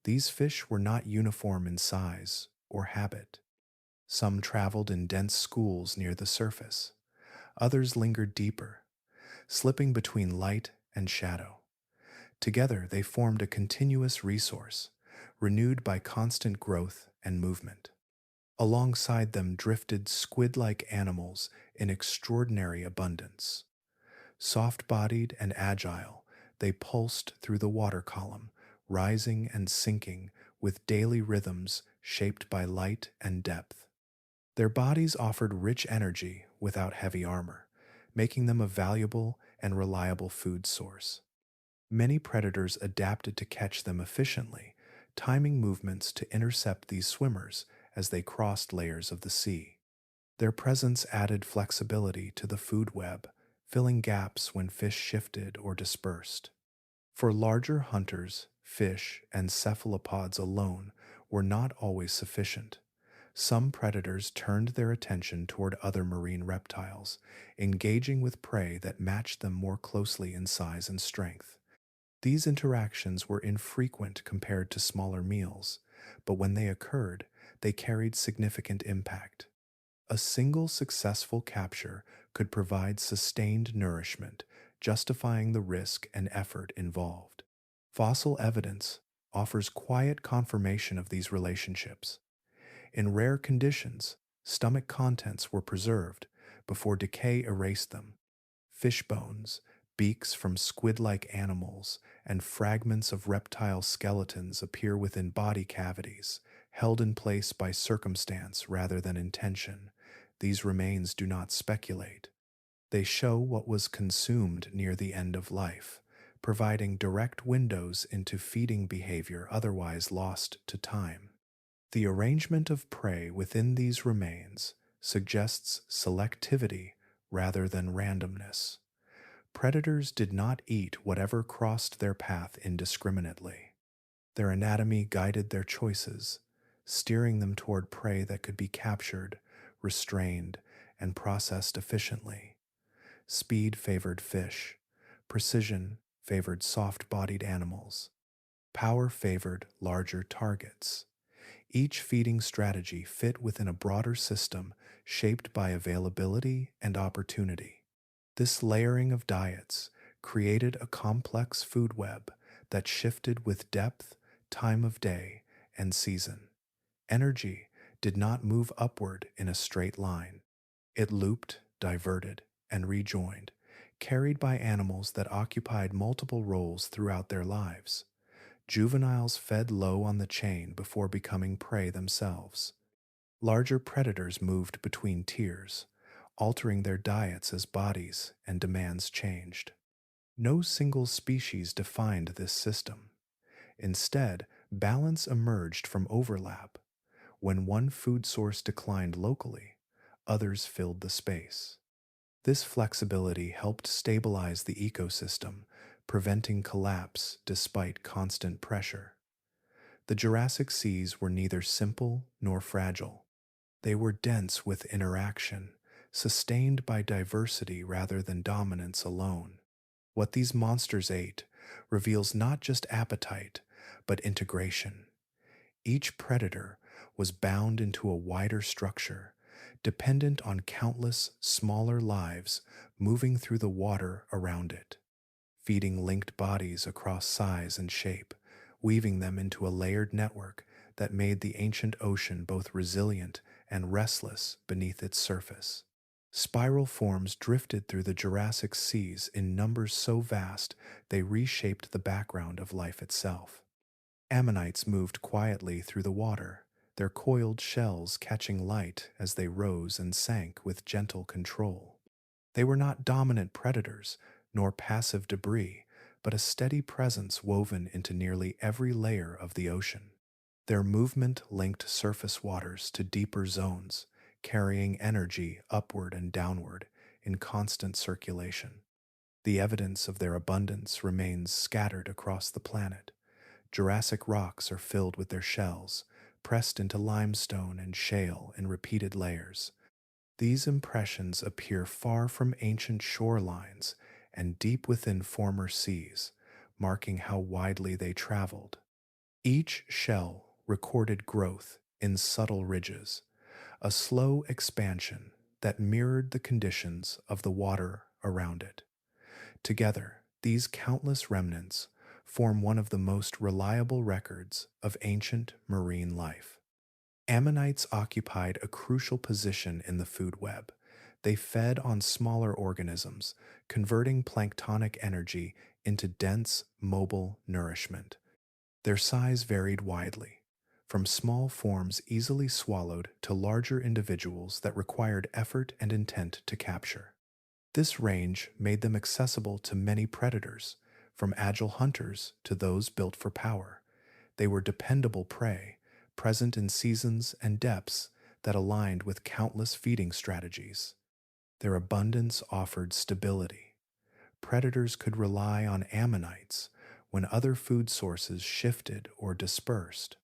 These fish were not uniform in size or habit. Some traveled in dense schools near the surface. Others lingered deeper, slipping between light and shadow. Together, they formed a continuous resource, renewed by constant growth and movement. Alongside them drifted squid-like animals in extraordinary abundance. Soft-bodied and agile, they pulsed through the water column, rising and sinking with daily rhythms shaped by light and depth. Their bodies offered rich energy without heavy armor, making them a valuable and reliable food source. Many predators adapted to catch them efficiently, timing movements to intercept these swimmers as they crossed layers of the sea. Their presence added flexibility to the food web, filling gaps when fish shifted or dispersed. For larger hunters, fish and cephalopods alone were not always sufficient. Some predators turned their attention toward other marine reptiles, engaging with prey that matched them more closely in size and strength. These interactions were infrequent compared to smaller meals, but when they occurred, they carried significant impact. A single successful capture could provide sustained nourishment, justifying the risk and effort involved. Fossil evidence offers quiet confirmation of these relationships. In rare conditions, stomach contents were preserved before decay erased them. Fish bones, beaks from squid-like animals, and fragments of reptile skeletons appear within body cavities, held in place by circumstance rather than intention. These remains do not speculate. They show what was consumed near the end of life, providing direct windows into feeding behavior otherwise lost to time. The arrangement of prey within these remains suggests selectivity rather than randomness. Predators did not eat whatever crossed their path indiscriminately. Their anatomy guided their choices, steering them toward prey that could be captured, restrained, and processed efficiently. Speed favored fish, precision favored soft bodied animals, power favored larger targets. Each feeding strategy fit within a broader system shaped by availability and opportunity. This layering of diets created a complex food web that shifted with depth, time of day, and season. Energy did not move upward in a straight line. It looped, diverted, and rejoined, carried by animals that occupied multiple roles throughout their lives. Juveniles fed low on the chain before becoming prey themselves. Larger predators moved between tiers, altering their diets as bodies and demands changed. No single species defined this system. Instead, balance emerged from overlap. When one food source declined locally, others filled the space. This flexibility helped stabilize the ecosystem, preventing collapse despite constant pressure. The Jurassic seas were neither simple nor fragile. They were dense with interaction, sustained by diversity rather than dominance alone. What these monsters ate reveals not just appetite, but integration. Each predator was bound into a wider structure, dependent on countless smaller lives moving through the water around it, feeding linked bodies across size and shape, weaving them into a layered network that made the ancient ocean both resilient and restless beneath its surface. Spiral forms drifted through the Jurassic seas in numbers so vast they reshaped the background of life itself. Ammonites moved quietly through the water, their coiled shells catching light as they rose and sank with gentle control. They were not dominant predators, nor passive debris, but a steady presence woven into nearly every layer of the ocean. Their movement linked surface waters to deeper zones, carrying energy upward and downward in constant circulation. The evidence of their abundance remains scattered across the planet. Jurassic rocks are filled with their shells, pressed into limestone and shale in repeated layers. These impressions appear far from ancient shorelines and deep within former seas, marking how widely they traveled. Each shell recorded growth in subtle ridges, a slow expansion that mirrored the conditions of the water around it. Together, these countless remnants form one of the most reliable records of ancient marine life. Ammonites occupied a crucial position in the food web. They fed on smaller organisms, converting planktonic energy into dense, mobile nourishment. Their size varied widely, from small forms easily swallowed to larger individuals that required effort and intent to capture. This range made them accessible to many predators, from agile hunters to those built for power. They were dependable prey, present in seasons and depths that aligned with countless feeding strategies. Their abundance offered stability. Predators could rely on ammonites when other food sources shifted or dispersed.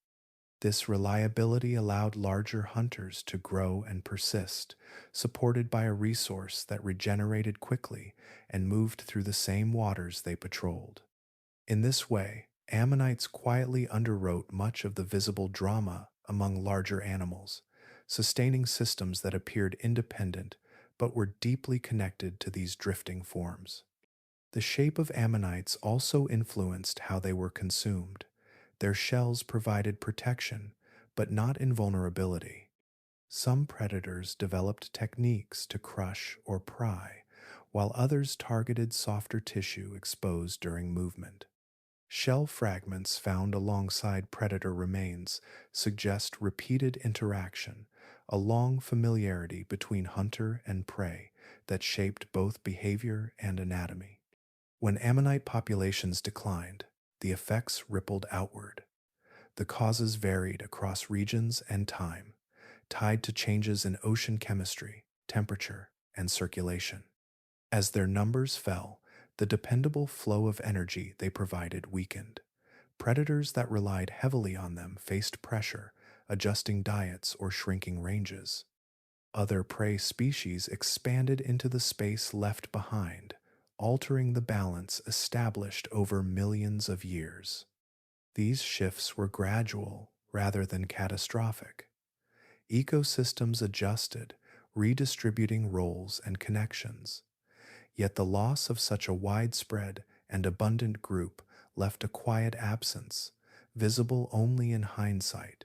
This reliability allowed larger hunters to grow and persist, supported by a resource that regenerated quickly and moved through the same waters they patrolled. In this way, ammonites quietly underwrote much of the visible drama among larger animals, sustaining systems that appeared independent but were deeply connected to these drifting forms. The shape of ammonites also influenced how they were consumed. Their shells provided protection, but not invulnerability. Some predators developed techniques to crush or pry, while others targeted softer tissue exposed during movement. Shell fragments found alongside predator remains suggest repeated interaction, a long familiarity between hunter and prey that shaped both behavior and anatomy. When ammonite populations declined, the effects rippled outward. The causes varied across regions and time, tied to changes in ocean chemistry, temperature, and circulation. As their numbers fell, the dependable flow of energy they provided weakened. Predators that relied heavily on them faced pressure, adjusting diets or shrinking ranges. Other prey species expanded into the space left behind, altering the balance established over millions of years. These shifts were gradual rather than catastrophic. Ecosystems adjusted, redistributing roles and connections. Yet the loss of such a widespread and abundant group left a quiet absence, visible only in hindsight.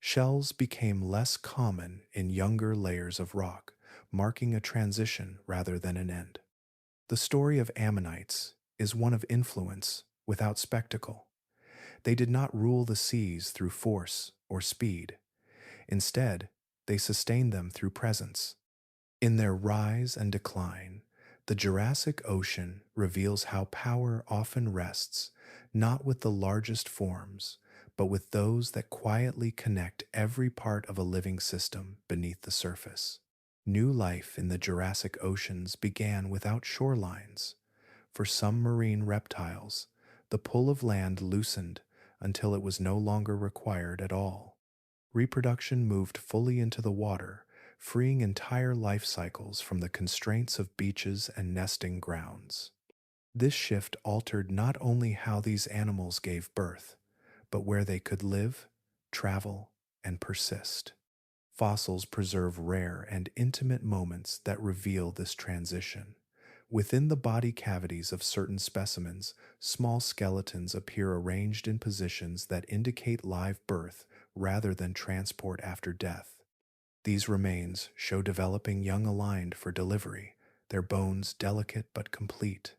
Shells became less common in younger layers of rock, marking a transition rather than an end. The story of ammonites is one of influence without spectacle. They did not rule the seas through force or speed. Instead, they sustained them through presence. In their rise and decline, the Jurassic Ocean reveals how power often rests not with the largest forms, but with those that quietly connect every part of a living system beneath the surface. New life in the Jurassic Oceans began without shorelines. For some marine reptiles, the pull of land loosened until it was no longer required at all. Reproduction moved fully into the water, freeing entire life cycles from the constraints of beaches and nesting grounds. This shift altered not only how these animals gave birth, but where they could live, travel, and persist. Fossils preserve rare and intimate moments that reveal this transition. Within the body cavities of certain specimens, small skeletons appear arranged in positions that indicate live birth rather than transport after death. These remains show developing young aligned for delivery, their bones delicate but complete.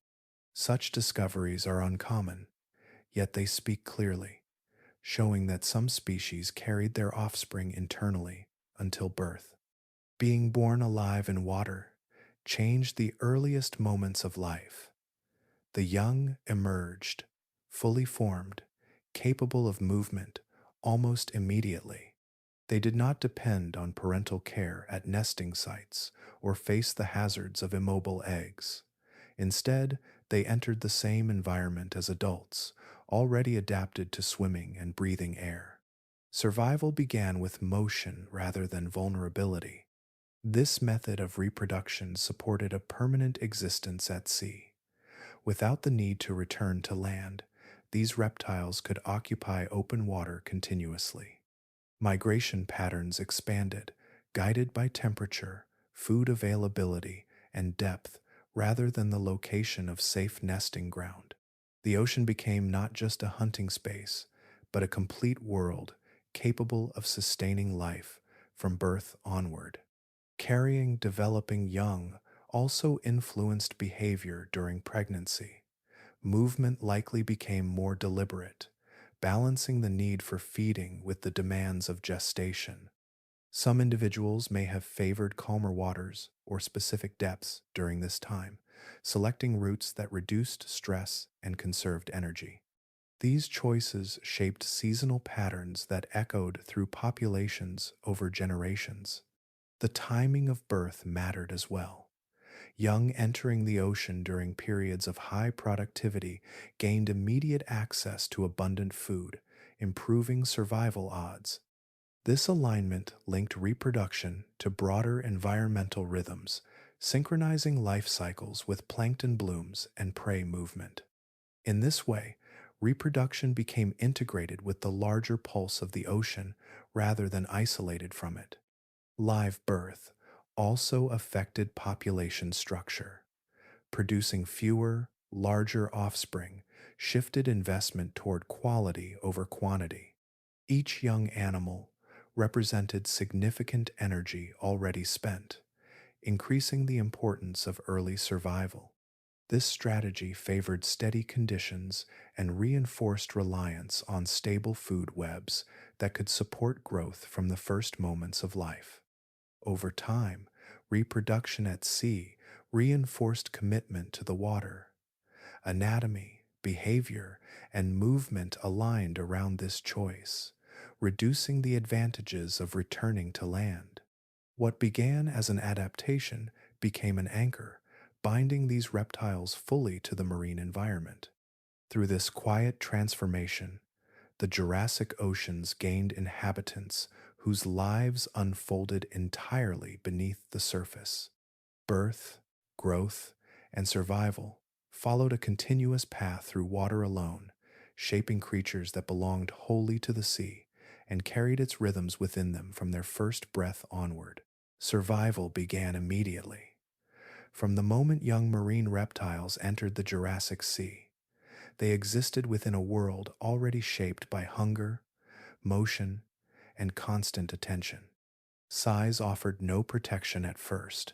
Such discoveries are uncommon, yet they speak clearly, showing that some species carried their offspring internally until birth. Being born alive in water changed the earliest moments of life. The young emerged, fully formed, capable of movement almost immediately. They did not depend on parental care at nesting sites or face the hazards of immobile eggs. Instead, they entered the same environment as adults, already adapted to swimming and breathing air. Survival began with motion rather than vulnerability. This method of reproduction supported a permanent existence at sea. Without the need to return to land, these reptiles could occupy open water continuously. Migration patterns expanded, guided by temperature, food availability, and depth rather than the location of safe nesting ground. The ocean became not just a hunting space, but a complete world capable of sustaining life from birth onward. Carrying developing young also influenced behavior during pregnancy. Movement likely became more deliberate, balancing the need for feeding with the demands of gestation. Some individuals may have favored calmer waters or specific depths during this time, selecting routes that reduced stress and conserved energy. These choices shaped seasonal patterns that echoed through populations over generations. The timing of birth mattered as well. Young entering the ocean during periods of high productivity gained immediate access to abundant food, improving survival odds. This alignment linked reproduction to broader environmental rhythms, synchronizing life cycles with plankton blooms and prey movement. In this way, reproduction became integrated with the larger pulse of the ocean rather than isolated from it. Live birth also affected population structure. Producing fewer, larger offspring shifted investment toward quality over quantity. Each young animal represented significant energy already spent, increasing the importance of early survival. This strategy favored steady conditions and reinforced reliance on stable food webs that could support growth from the first moments of life. Over time, reproduction at sea reinforced commitment to the water. Anatomy, behavior, and movement aligned around this choice, reducing the advantages of returning to land. What began as an adaptation became an anchor, binding these reptiles fully to the marine environment. Through this quiet transformation, the Jurassic oceans gained inhabitants whose lives unfolded entirely beneath the surface. Birth, growth, and survival followed a continuous path through water alone, shaping creatures that belonged wholly to the sea and carried its rhythms within them from their first breath onward. Survival began immediately. From the moment young marine reptiles entered the Jurassic Sea, they existed within a world already shaped by hunger, motion, and constant attention. Size offered no protection at first.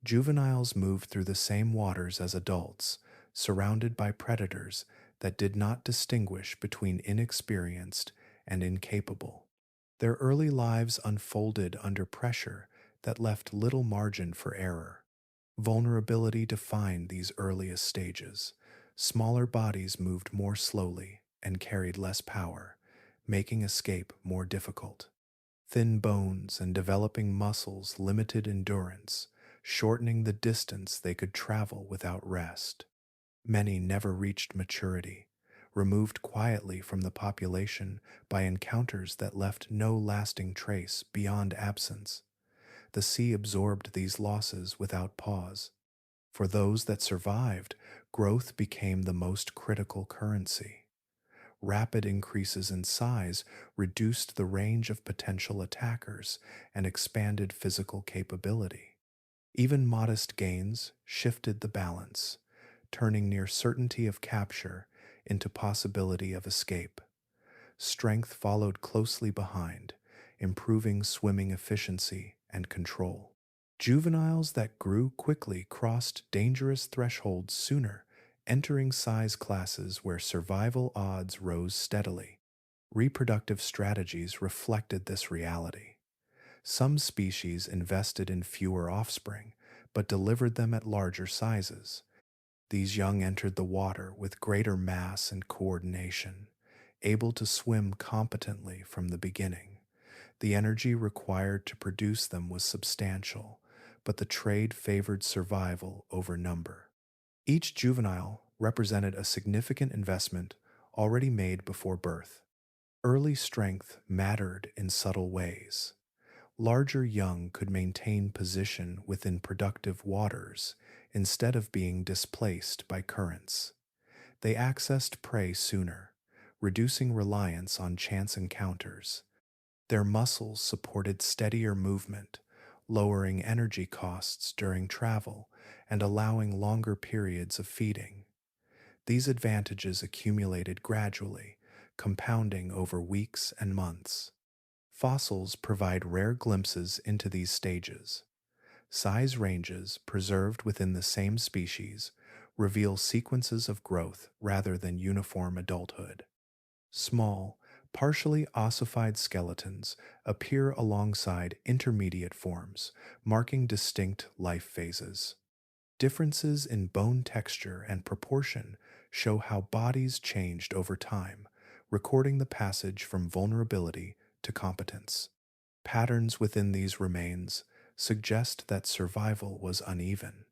Juveniles moved through the same waters as adults, surrounded by predators that did not distinguish between inexperienced and incapable. Their early lives unfolded under pressure that left little margin for error. Vulnerability defined these earliest stages. Smaller bodies moved more slowly and carried less power, making escape more difficult. Thin bones and developing muscles limited endurance, shortening the distance they could travel without rest. Many never reached maturity, removed quietly from the population by encounters that left no lasting trace beyond absence. The sea absorbed these losses without pause. For those that survived, growth became the most critical currency. Rapid increases in size reduced the range of potential attackers and expanded physical capability. Even modest gains shifted the balance, turning near certainty of capture into possibility of escape. Strength followed closely behind, improving swimming efficiency and control. Juveniles that grew quickly crossed dangerous thresholds sooner, entering size classes where survival odds rose steadily. Reproductive strategies reflected this reality. Some species invested in fewer offspring, but delivered them at larger sizes. These young entered the water with greater mass and coordination, able to swim competently from the beginning. The energy required to produce them was substantial, but the trade favored survival over number. Each juvenile represented a significant investment already made before birth. Early strength mattered in subtle ways. Larger young could maintain position within productive waters instead of being displaced by currents. They accessed prey sooner, reducing reliance on chance encounters. Their muscles supported steadier movement, lowering energy costs during travel and allowing longer periods of feeding. These advantages accumulated gradually, compounding over weeks and months. Fossils provide rare glimpses into these stages. Size ranges preserved within the same species reveal sequences of growth rather than uniform adulthood. Small, partially ossified skeletons appear alongside intermediate forms, marking distinct life phases. Differences in bone texture and proportion show how bodies changed over time, recording the passage from vulnerability to competence. Patterns within these remains suggest that survival was uneven.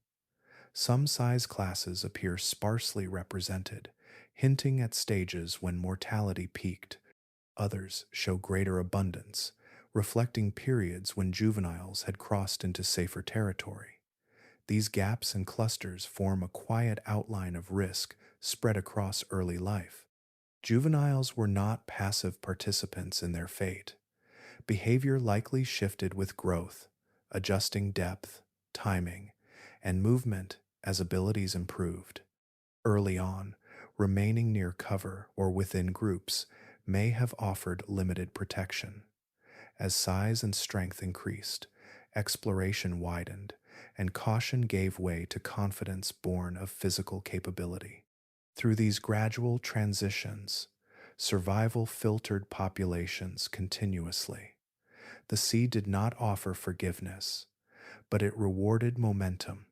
Some size classes appear sparsely represented, hinting at stages when mortality peaked. Others show greater abundance, reflecting periods when juveniles had crossed into safer territory. These gaps and clusters form a quiet outline of risk spread across early life. Juveniles were not passive participants in their fate. Behavior likely shifted with growth, adjusting depth, timing, and movement as abilities improved. Early on, remaining near cover or within groups may have offered limited protection. As size and strength increased, exploration widened, and caution gave way to confidence born of physical capability. Through these gradual transitions, survival filtered populations continuously. The sea did not offer forgiveness, but it rewarded momentum.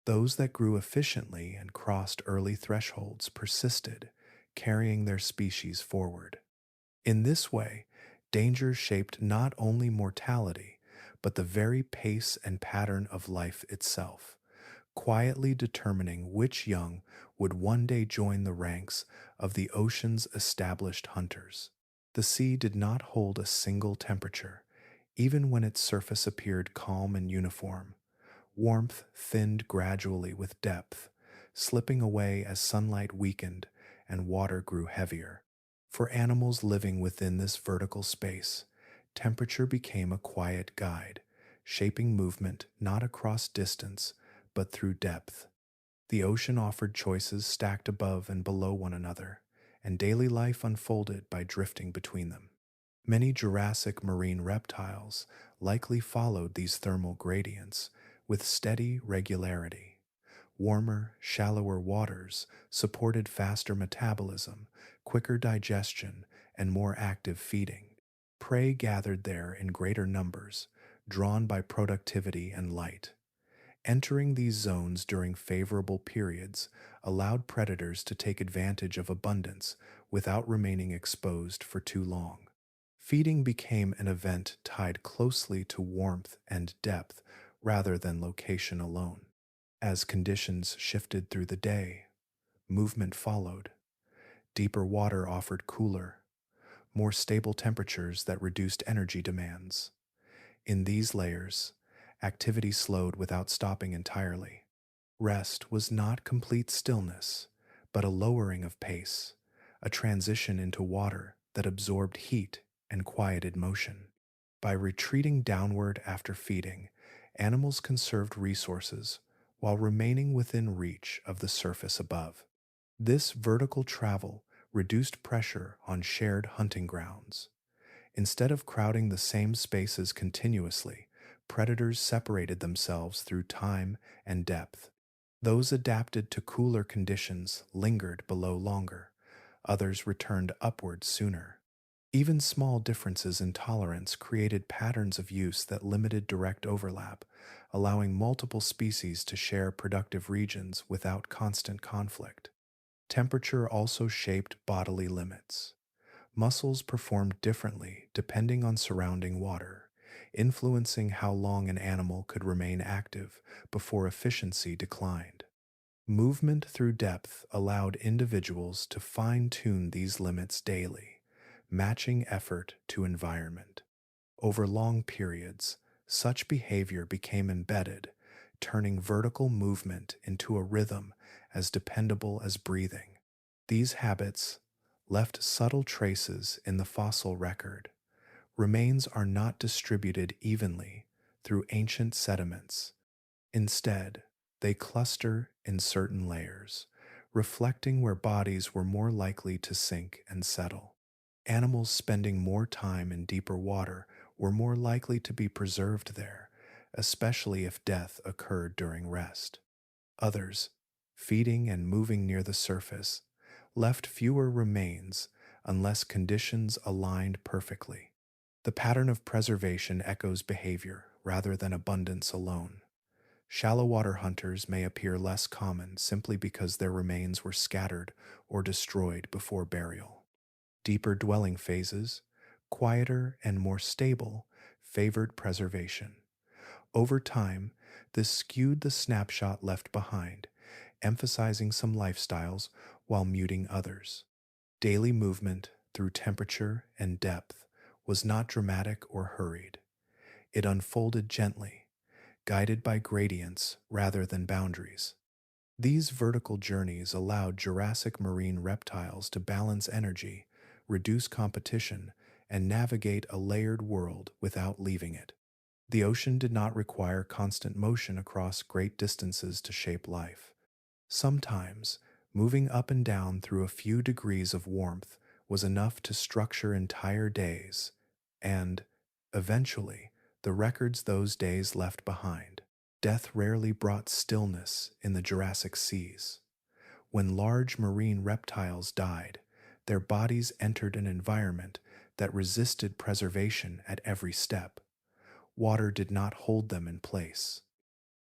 Those that grew efficiently and crossed early thresholds persisted, carrying their species forward. In this way, danger shaped not only mortality, but the very pace and pattern of life itself, quietly determining which young would one day join the ranks of the ocean's established hunters. The sea did not hold a single temperature. Even when its surface appeared calm and uniform, warmth thinned gradually with depth, slipping away as sunlight weakened and water grew heavier. For animals living within this vertical space, temperature became a quiet guide, shaping movement not across distance, but through depth. The ocean offered choices stacked above and below one another, and daily life unfolded by drifting between them. Many Jurassic marine reptiles likely followed these thermal gradients with steady regularity. Warmer, shallower waters supported faster metabolism, quicker digestion, and more active feeding. Prey gathered there in greater numbers, drawn by productivity and light. Entering these zones during favorable periods allowed predators to take advantage of abundance without remaining exposed for too long. Feeding became an event tied closely to warmth and depth rather than location alone. As conditions shifted through the day, movement followed. Deeper water offered cooler, more stable temperatures that reduced energy demands. In these layers, activity slowed without stopping entirely. Rest was not complete stillness, but a lowering of pace, a transition into water that absorbed heat and quieted motion. By retreating downward after feeding, animals conserved resources while remaining within reach of the surface above. This vertical travel reduced pressure on shared hunting grounds. Instead of crowding the same spaces continuously, predators separated themselves through time and depth. Those adapted to cooler conditions lingered below longer, others returned upward sooner. Even small differences in tolerance created patterns of use that limited direct overlap, allowing multiple species to share productive regions without constant conflict. Temperature also shaped bodily limits. Muscles performed differently depending on surrounding water, influencing how long an animal could remain active before efficiency declined. Movement through depth allowed individuals to fine-tune these limits daily, matching effort to environment. Over long periods, such behavior became embedded, turning vertical movement into a rhythm as dependable as breathing. These habits left subtle traces in the fossil record. Remains are not distributed evenly through ancient sediments. Instead, they cluster in certain layers, reflecting where bodies were more likely to sink and settle. Animals spending more time in deeper water were more likely to be preserved there, especially if death occurred during rest. Others, feeding and moving near the surface, left fewer remains unless conditions aligned perfectly. The pattern of preservation echoes behavior rather than abundance alone. Shallow water hunters may appear less common simply because their remains were scattered or destroyed before burial. Deeper dwelling phases, quieter and more stable, favored preservation. Over time, this skewed the snapshot left behind, emphasizing some lifestyles while muting others. Daily movement through temperature and depth was not dramatic or hurried. It unfolded gently, guided by gradients rather than boundaries. These vertical journeys allowed Jurassic marine reptiles to balance energy, reduce competition, and navigate a layered world without leaving it. The ocean did not require constant motion across great distances to shape life. Sometimes, moving up and down through a few degrees of warmth was enough to structure entire days, and, eventually, the records those days left behind. Death rarely brought stillness in the Jurassic seas. When large marine reptiles died, their bodies entered an environment that resisted preservation at every step. Water did not hold them in place.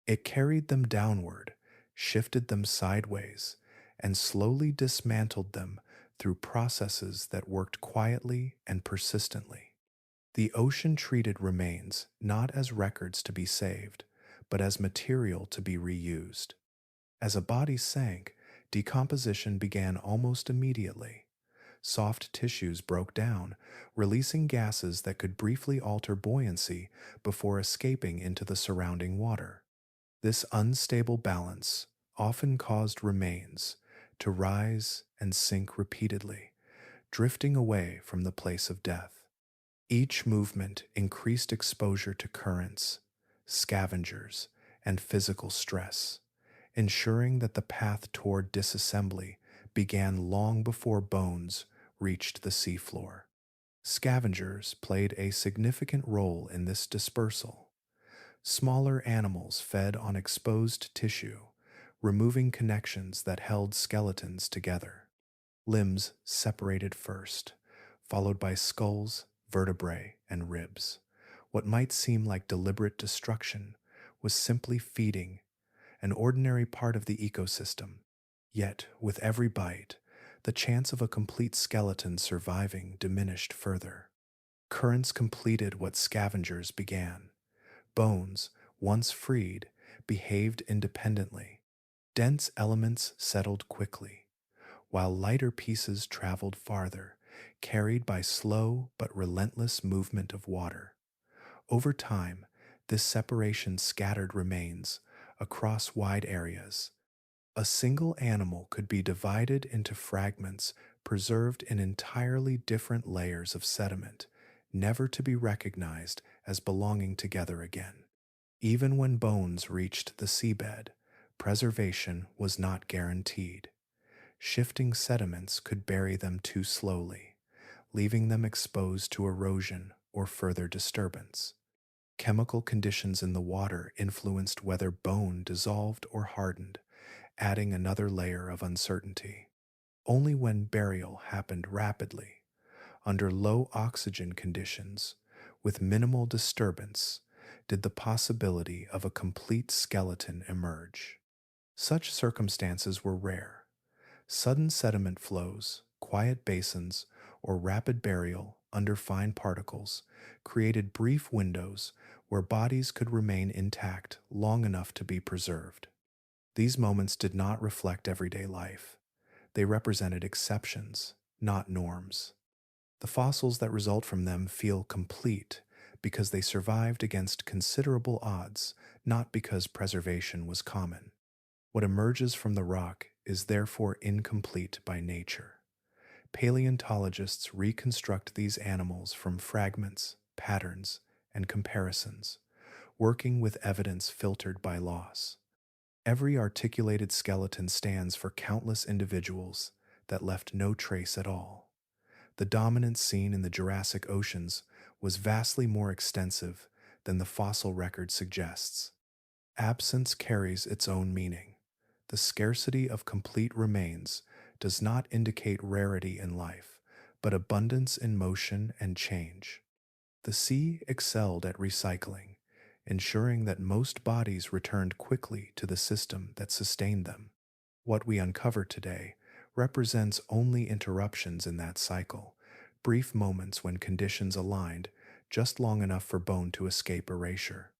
It carried them downward, shifted them sideways, and slowly dismantled them through processes that worked quietly and persistently. The ocean treated remains not as records to be saved, but as material to be reused. As a body sank, decomposition began almost immediately. soft tissues broke down, releasing gases that could briefly alter buoyancy before escaping into the surrounding water. This unstable balance often caused remains to rise and sink repeatedly, drifting away from the place of death. Each movement increased exposure to currents, scavengers, and physical stress, ensuring that the path toward disassembly began long before bones reached the seafloor. Scavengers played a significant role in this dispersal. Smaller animals fed on exposed tissue, removing connections that held skeletons together. Limbs separated first, followed by skulls, vertebrae, and ribs. What might seem like deliberate destruction was simply feeding, an ordinary part of the ecosystem. Yet, with every bite, the chance of a complete skeleton surviving diminished further. Currents completed what scavengers began. Bones, once freed, behaved independently. Dense elements settled quickly, while lighter pieces traveled farther, carried by slow but relentless movement of water. Over time, this separation scattered remains across wide areas. A single animal could be divided into fragments preserved in entirely different layers of sediment, never to be recognized as belonging together again. Even when bones reached the seabed, preservation was not guaranteed. Shifting sediments could bury them too slowly, leaving them exposed to erosion or further disturbance. Chemical conditions in the water influenced whether bone dissolved or hardened, adding another layer of uncertainty. Only when burial happened rapidly, under low oxygen conditions, with minimal disturbance, did the possibility of a complete skeleton emerge. Such circumstances were rare. Sudden sediment flows, quiet basins, or rapid burial under fine particles created brief windows where bodies could remain intact long enough to be preserved. These moments did not reflect everyday life. They represented exceptions, not norms. The fossils that result from them feel complete because they survived against considerable odds, not because preservation was common. What emerges from the rock is therefore incomplete by nature. Paleontologists reconstruct these animals from fragments, patterns, and comparisons, working with evidence filtered by loss. Every articulated skeleton stands for countless individuals that left no trace at all. The dominance seen in the Jurassic oceans was vastly more extensive than the fossil record suggests. Absence carries its own meaning. The scarcity of complete remains does not indicate rarity in life, but abundance in motion and change. The sea excelled at recycling, ensuring that most bodies returned quickly to the system that sustained them. What we uncover today represents only interruptions in that cycle, brief moments when conditions aligned just long enough for bone to escape erasure.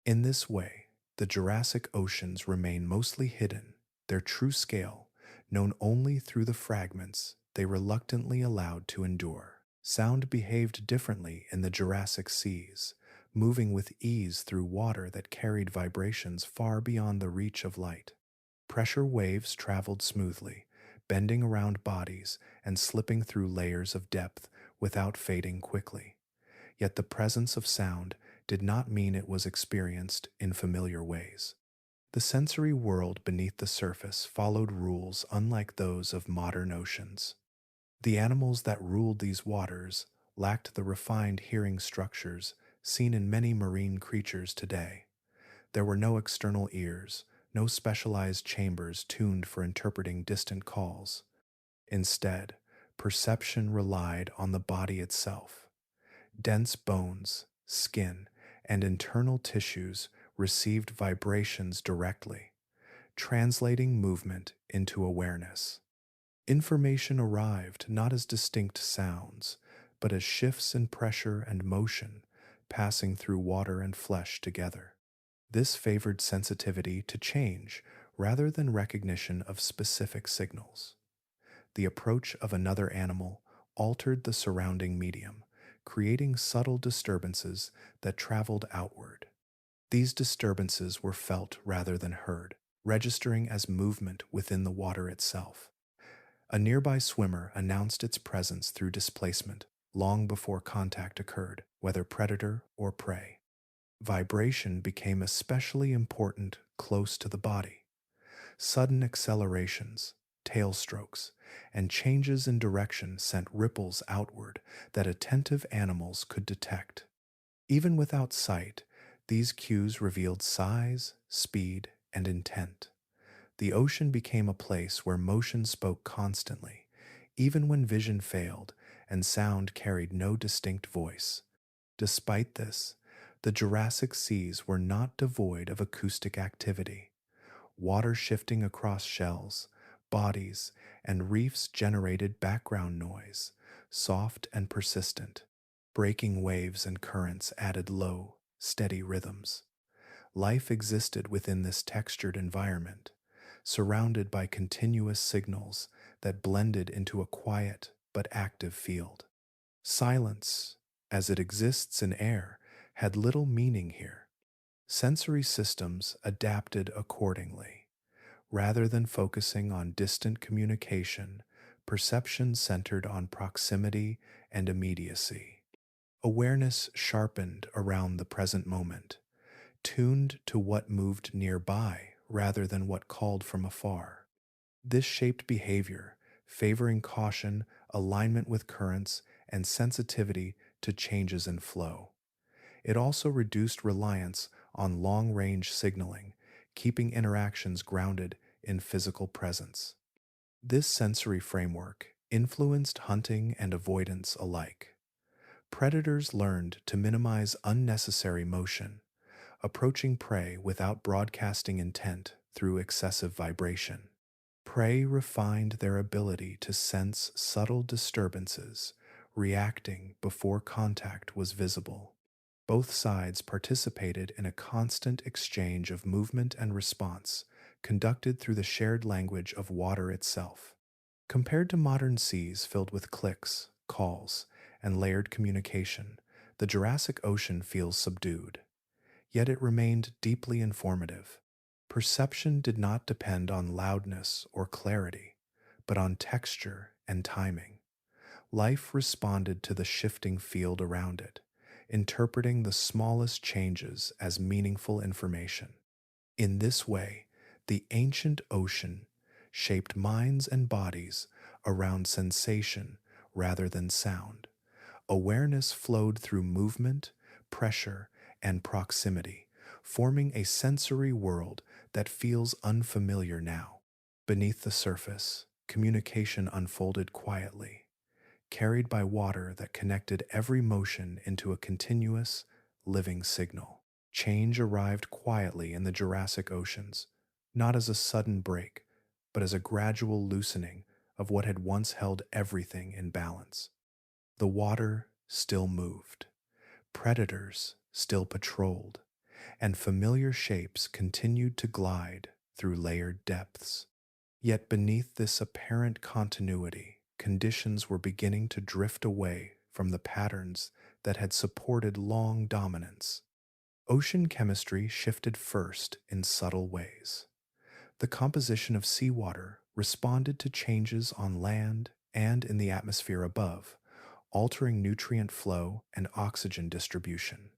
In this way, the Jurassic oceans remain mostly hidden, their true scale known only through the fragments they reluctantly allowed to endure. Sound behaved differently in the Jurassic seas, moving with ease through water that carried vibrations far beyond the reach of light. Pressure waves traveled smoothly, bending around bodies and slipping through layers of depth without fading quickly. Yet the presence of sound did not mean it was experienced in familiar ways. The sensory world beneath the surface followed rules unlike those of modern oceans. The animals that ruled these waters lacked the refined hearing structures seen in many marine creatures today. There were no external ears, no specialized chambers tuned for interpreting distant calls. Instead, perception relied on the body itself. Dense bones, skin, and internal tissues received vibrations directly, translating movement into awareness. Information arrived not as distinct sounds, but as shifts in pressure and motion passing through water and flesh together. This favored sensitivity to change rather than recognition of specific signals. The approach of another animal altered the surrounding medium, creating subtle disturbances that traveled outward. These disturbances were felt rather than heard, registering as movement within the water itself. A nearby swimmer announced its presence through displacement long before contact occurred, whether predator or prey. Vibration became especially important close to the body. Sudden accelerations, tail strokes, and changes in direction sent ripples outward that attentive animals could detect. Even without sight, these cues revealed size, speed, and intent. The ocean became a place where motion spoke constantly, even when vision failed and sound carried no distinct voice. Despite this, the Jurassic seas were not devoid of acoustic activity. Water shifting across shells, bodies, and reefs generated background noise, soft and persistent. Breaking waves and currents added low, steady rhythms. Life existed within this textured environment, surrounded by continuous signals that blended into a quiet but active field. Silence, as it exists in air, had little meaning here. Sensory systems adapted accordingly. Rather than focusing on distant communication, perception centered on proximity and immediacy. Awareness sharpened around the present moment, tuned to what moved nearby rather than what called from afar. This shaped behavior, favoring caution, alignment with currents, and sensitivity to changes in flow. It also reduced reliance on long range signaling, keeping interactions grounded in physical presence. This sensory framework influenced hunting and avoidance alike. Predators learned to minimize unnecessary motion, approaching prey without broadcasting intent through excessive vibration. Prey refined their ability to sense subtle disturbances, reacting before contact was visible. Both sides participated in a constant exchange of movement and response, conducted through the shared language of water itself. Compared to modern seas filled with clicks, calls, and layered communication, the Jurassic Ocean feels subdued. Yet it remained deeply informative. Perception did not depend on loudness or clarity, but on texture and timing. Life responded to the shifting field around it, interpreting the smallest changes as meaningful information. In this way, the ancient ocean shaped minds and bodies around sensation rather than sound. Awareness flowed through movement, pressure, and proximity, forming a sensory world that feels unfamiliar now. Beneath the surface, communication unfolded quietly, carried by water that connected every motion into a continuous, living signal. Change arrived quietly in the Jurassic oceans, not as a sudden break, but as a gradual loosening of what had once held everything in balance. The water still moved, predators still patrolled, and familiar shapes continued to glide through layered depths. Yet beneath this apparent continuity, conditions were beginning to drift away from the patterns that had supported long dominance. Ocean chemistry shifted first in subtle ways. The composition of seawater responded to changes on land and in the atmosphere above, altering nutrient flow and oxygen distribution.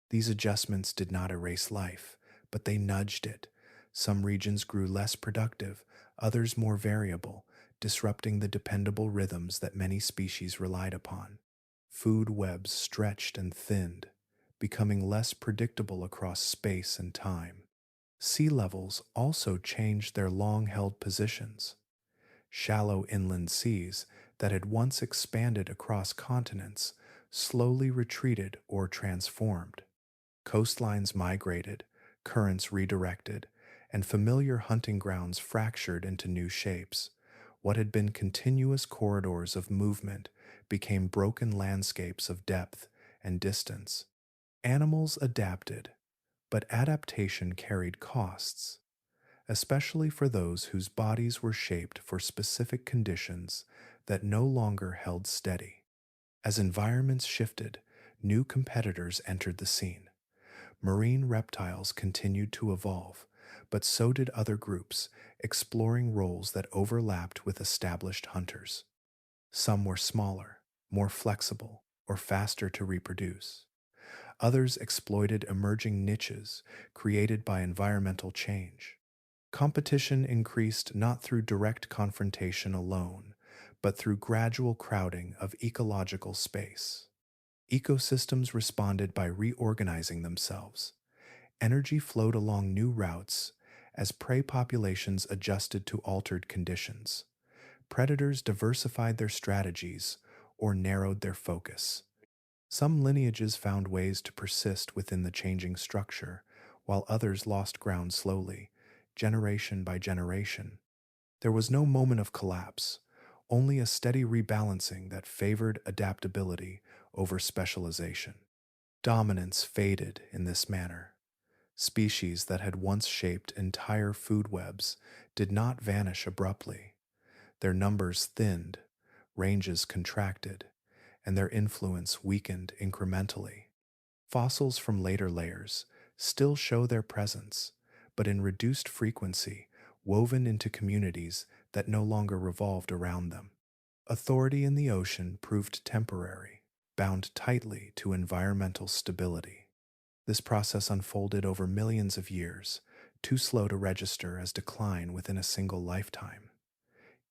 These adjustments did not erase life, but they nudged it. Some regions grew less productive, others more variable, disrupting the dependable rhythms that many species relied upon. Food webs stretched and thinned, becoming less predictable across space and time. Sea levels also changed their long-held positions. Shallow inland seas that had once expanded across continents slowly retreated or transformed. Coastlines migrated, currents redirected, and familiar hunting grounds fractured into new shapes. What had been continuous corridors of movement became broken landscapes of depth and distance. Animals adapted, but adaptation carried costs. especially for those whose bodies were shaped for specific conditions that no longer held steady. As environments shifted, new competitors entered the scene. Marine reptiles continued to evolve, but so did other groups, exploring roles that overlapped with established hunters. Some were smaller, more flexible, or faster to reproduce. Others exploited emerging niches created by environmental change. Competition increased not through direct confrontation alone, but through gradual crowding of ecological space. Ecosystems responded by reorganizing themselves. Energy flowed along new routes as prey populations adjusted to altered conditions. Predators diversified their strategies or narrowed their focus. Some lineages found ways to persist within the changing structure, while others lost ground slowly, generation by generation. There was no moment of collapse, only a steady rebalancing that favored adaptability over specialization. Dominance faded in this manner. Species that had once shaped entire food webs did not vanish abruptly. Their numbers thinned, ranges contracted, and their influence weakened incrementally. Fossils from later layers still show their presence, but in reduced frequency, woven into communities that no longer revolved around them. Authority in the ocean proved temporary, bound tightly to environmental stability. This process unfolded over millions of years, too slow to register as decline within a single lifetime.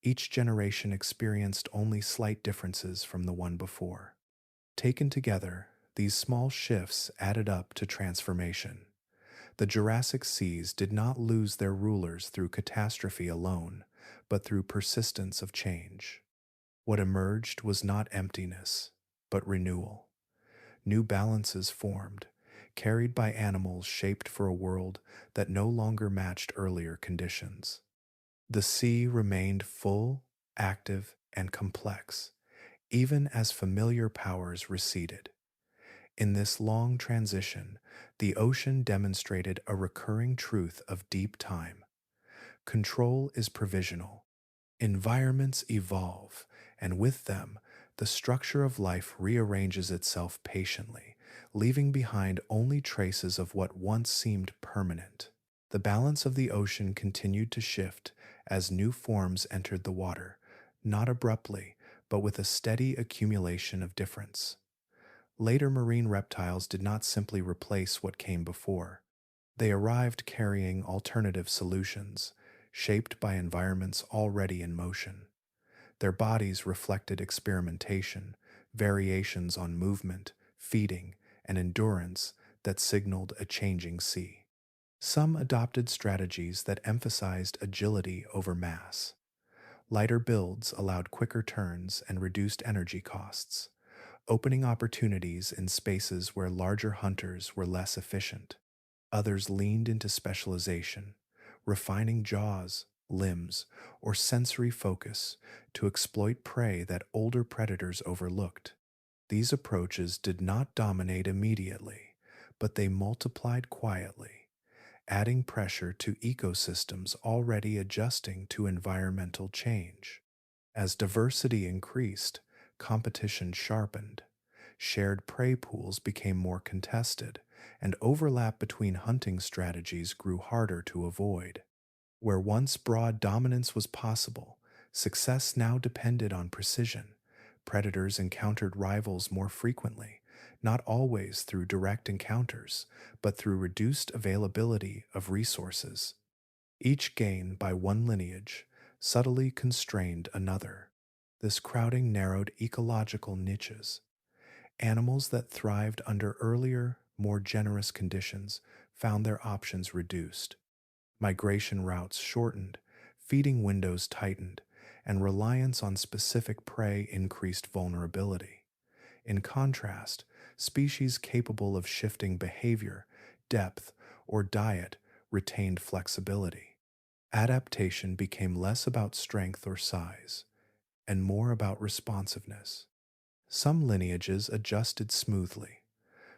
Each generation experienced only slight differences from the one before. Taken together, these small shifts added up to transformation. The Jurassic seas did not lose their rulers through catastrophe alone, but through persistence of change. What emerged was not emptiness, but renewal. New balances formed, carried by animals shaped for a world that no longer matched earlier conditions. The sea remained full, active, and complex, even as familiar powers receded. In this long transition, the ocean demonstrated a recurring truth of deep time. Control is provisional. Environments evolve, and with them, the structure of life rearranges itself patiently, leaving behind only traces of what once seemed permanent. The balance of the ocean continued to shift as new forms entered the water, not abruptly, but with a steady accumulation of difference. Later marine reptiles did not simply replace what came before. They arrived carrying alternative solutions, shaped by environments already in motion. Their bodies reflected experimentation, variations on movement, feeding, and endurance that signaled a changing sea. Some adopted strategies that emphasized agility over mass. Lighter builds allowed quicker turns and reduced energy costs, opening opportunities in spaces where larger hunters were less efficient. Others leaned into specialization, refining jaws, limbs, or sensory focus to exploit prey that older predators overlooked. These approaches did not dominate immediately, but they multiplied quietly, adding pressure to ecosystems already adjusting to environmental change. As diversity increased, competition sharpened. Shared prey pools became more contested, and overlap between hunting strategies grew harder to avoid. Where once broad dominance was possible, success now depended on precision. Predators encountered rivals more frequently, not always through direct encounters, but through reduced availability of resources. Each gain by one lineage subtly constrained another. This crowding narrowed ecological niches. Animals that thrived under earlier, more generous conditions found their options reduced. Migration routes shortened, feeding windows tightened, and reliance on specific prey increased vulnerability. In contrast, species capable of shifting behavior, depth, or diet retained flexibility. Adaptation became less about strength or size, and more about responsiveness. Some lineages adjusted smoothly.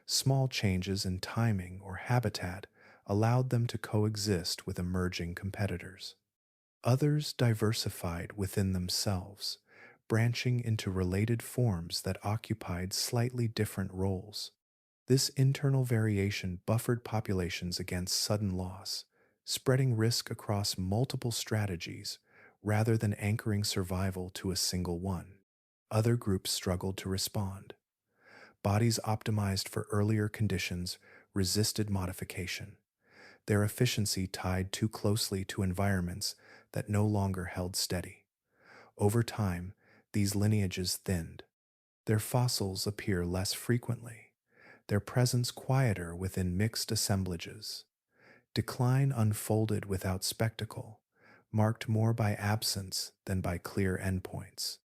Small changes in timing or habitat allowed them to coexist with emerging competitors. Others diversified within themselves, branching into related forms that occupied slightly different roles. This internal variation buffered populations against sudden loss, spreading risk across multiple strategies rather than anchoring survival to a single one. Other groups struggled to respond. Bodies optimized for earlier conditions resisted modification, their efficiency tied too closely to environments that no longer held steady. Over time, these lineages thinned. Their fossils appear less frequently, their presence quieter within mixed assemblages. Decline unfolded without spectacle, marked more by absence than by clear endpoints.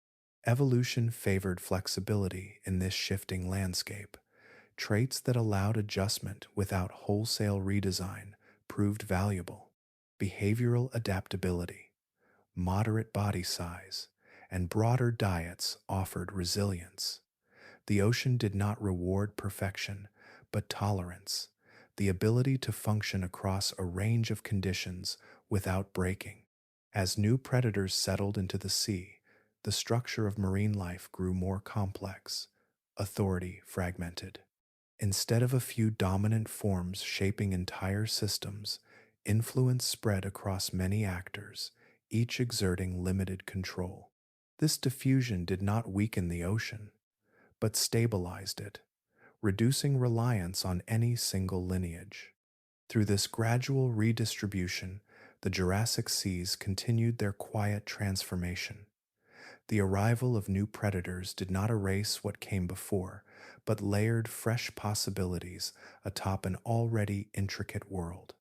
Evolution favored flexibility in this shifting landscape. Traits that allowed adjustment without wholesale redesign proved valuable. Behavioral adaptability, moderate body size, and broader diets offered resilience. The ocean did not reward perfection, but tolerance, the ability to function across a range of conditions without breaking. As new predators settled into the sea, the structure of marine life grew more complex, authority fragmented. Instead of a few dominant forms shaping entire systems, influence spread across many actors, each exerting limited control. This diffusion did not weaken the ocean, but stabilized it, reducing reliance on any single lineage. Through this gradual redistribution, the Jurassic seas continued their quiet transformation. The arrival of new predators did not erase what came before, but layered fresh possibilities atop an already intricate world.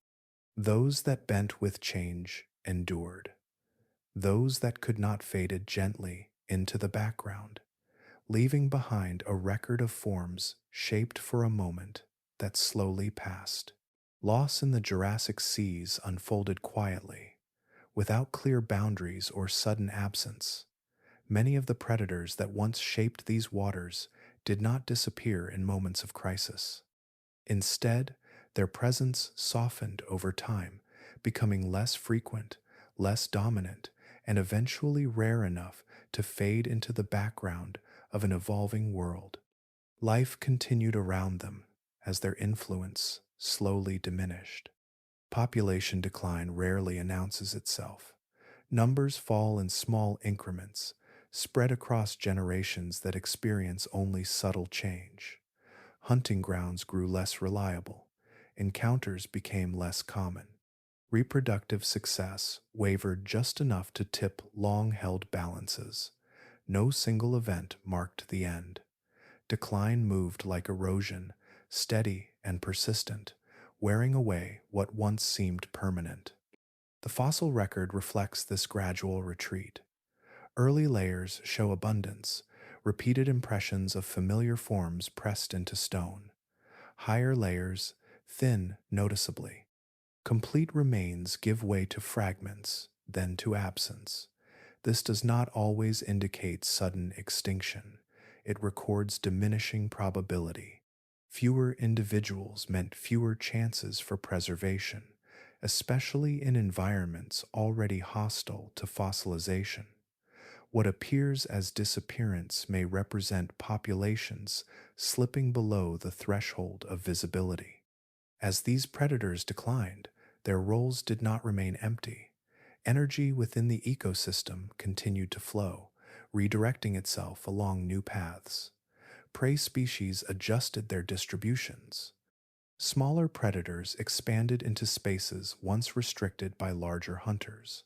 Those that bent with change endured. Those that could not faded gently into the background, leaving behind a record of forms shaped for a moment that slowly passed. Loss in the Jurassic seas unfolded quietly, without clear boundaries or sudden absence. Many of the predators that once shaped these waters did not disappear in moments of crisis. Instead, their presence softened over time, becoming less frequent, less dominant, and eventually rare enough to fade into the background of an evolving world. Life continued around them as their influence slowly diminished. Population decline rarely announces itself. Numbers fall in small increments, spread across generations that experience only subtle change. Hunting grounds grew less reliable. Encounters became less common. Reproductive success wavered just enough to tip long-held balances. No single event marked the end. Decline moved like erosion, steady and persistent, wearing away what once seemed permanent. The fossil record reflects this gradual retreat. Early layers show abundance, repeated impressions of familiar forms pressed into stone. Higher layers thin noticeably. Complete remains give way to fragments, then to absence. This does not always indicate sudden extinction. It records diminishing probability. Fewer individuals meant fewer chances for preservation, especially in environments already hostile to fossilization. What appears as disappearance may represent populations slipping below the threshold of visibility. As these predators declined, their roles did not remain empty. Energy within the ecosystem continued to flow, redirecting itself along new paths. Prey species adjusted their distributions. Smaller predators expanded into spaces once restricted by larger hunters.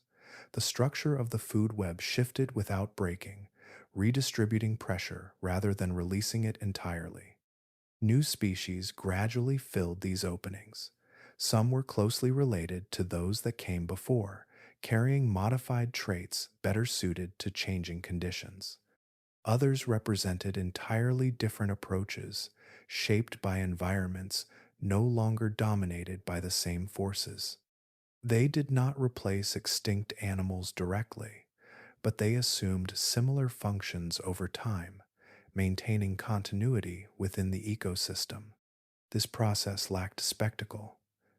The structure of the food web shifted without breaking, redistributing pressure rather than releasing it entirely. New species gradually filled these openings. Some were closely related to those that came before, carrying modified traits better suited to changing conditions. Others represented entirely different approaches, shaped by environments no longer dominated by the same forces. They did not replace extinct animals directly, but they assumed similar functions over time, maintaining continuity within the ecosystem. This process lacked spectacle.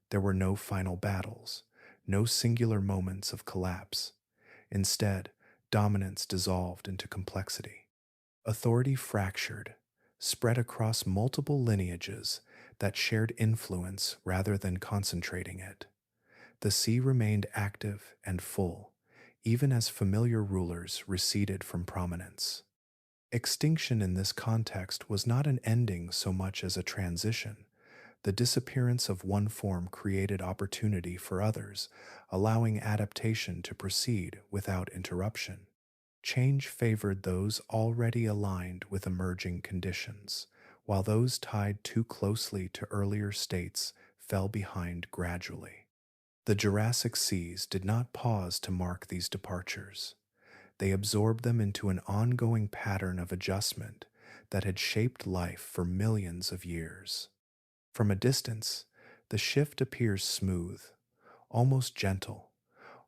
There were no final battles, no singular moments of collapse. Instead, dominance dissolved into complexity. Authority fractured, spread across multiple lineages that shared influence rather than concentrating it. The sea remained active and full, even as familiar rulers receded from prominence. Extinction in this context was not an ending so much as a transition. The disappearance of one form created opportunity for others, allowing adaptation to proceed without interruption. Change favored those already aligned with emerging conditions, while those tied too closely to earlier states fell behind gradually. The Jurassic seas did not pause to mark these departures. They absorbed them into an ongoing pattern of adjustment that had shaped life for millions of years. From a distance, the shift appears smooth, almost gentle.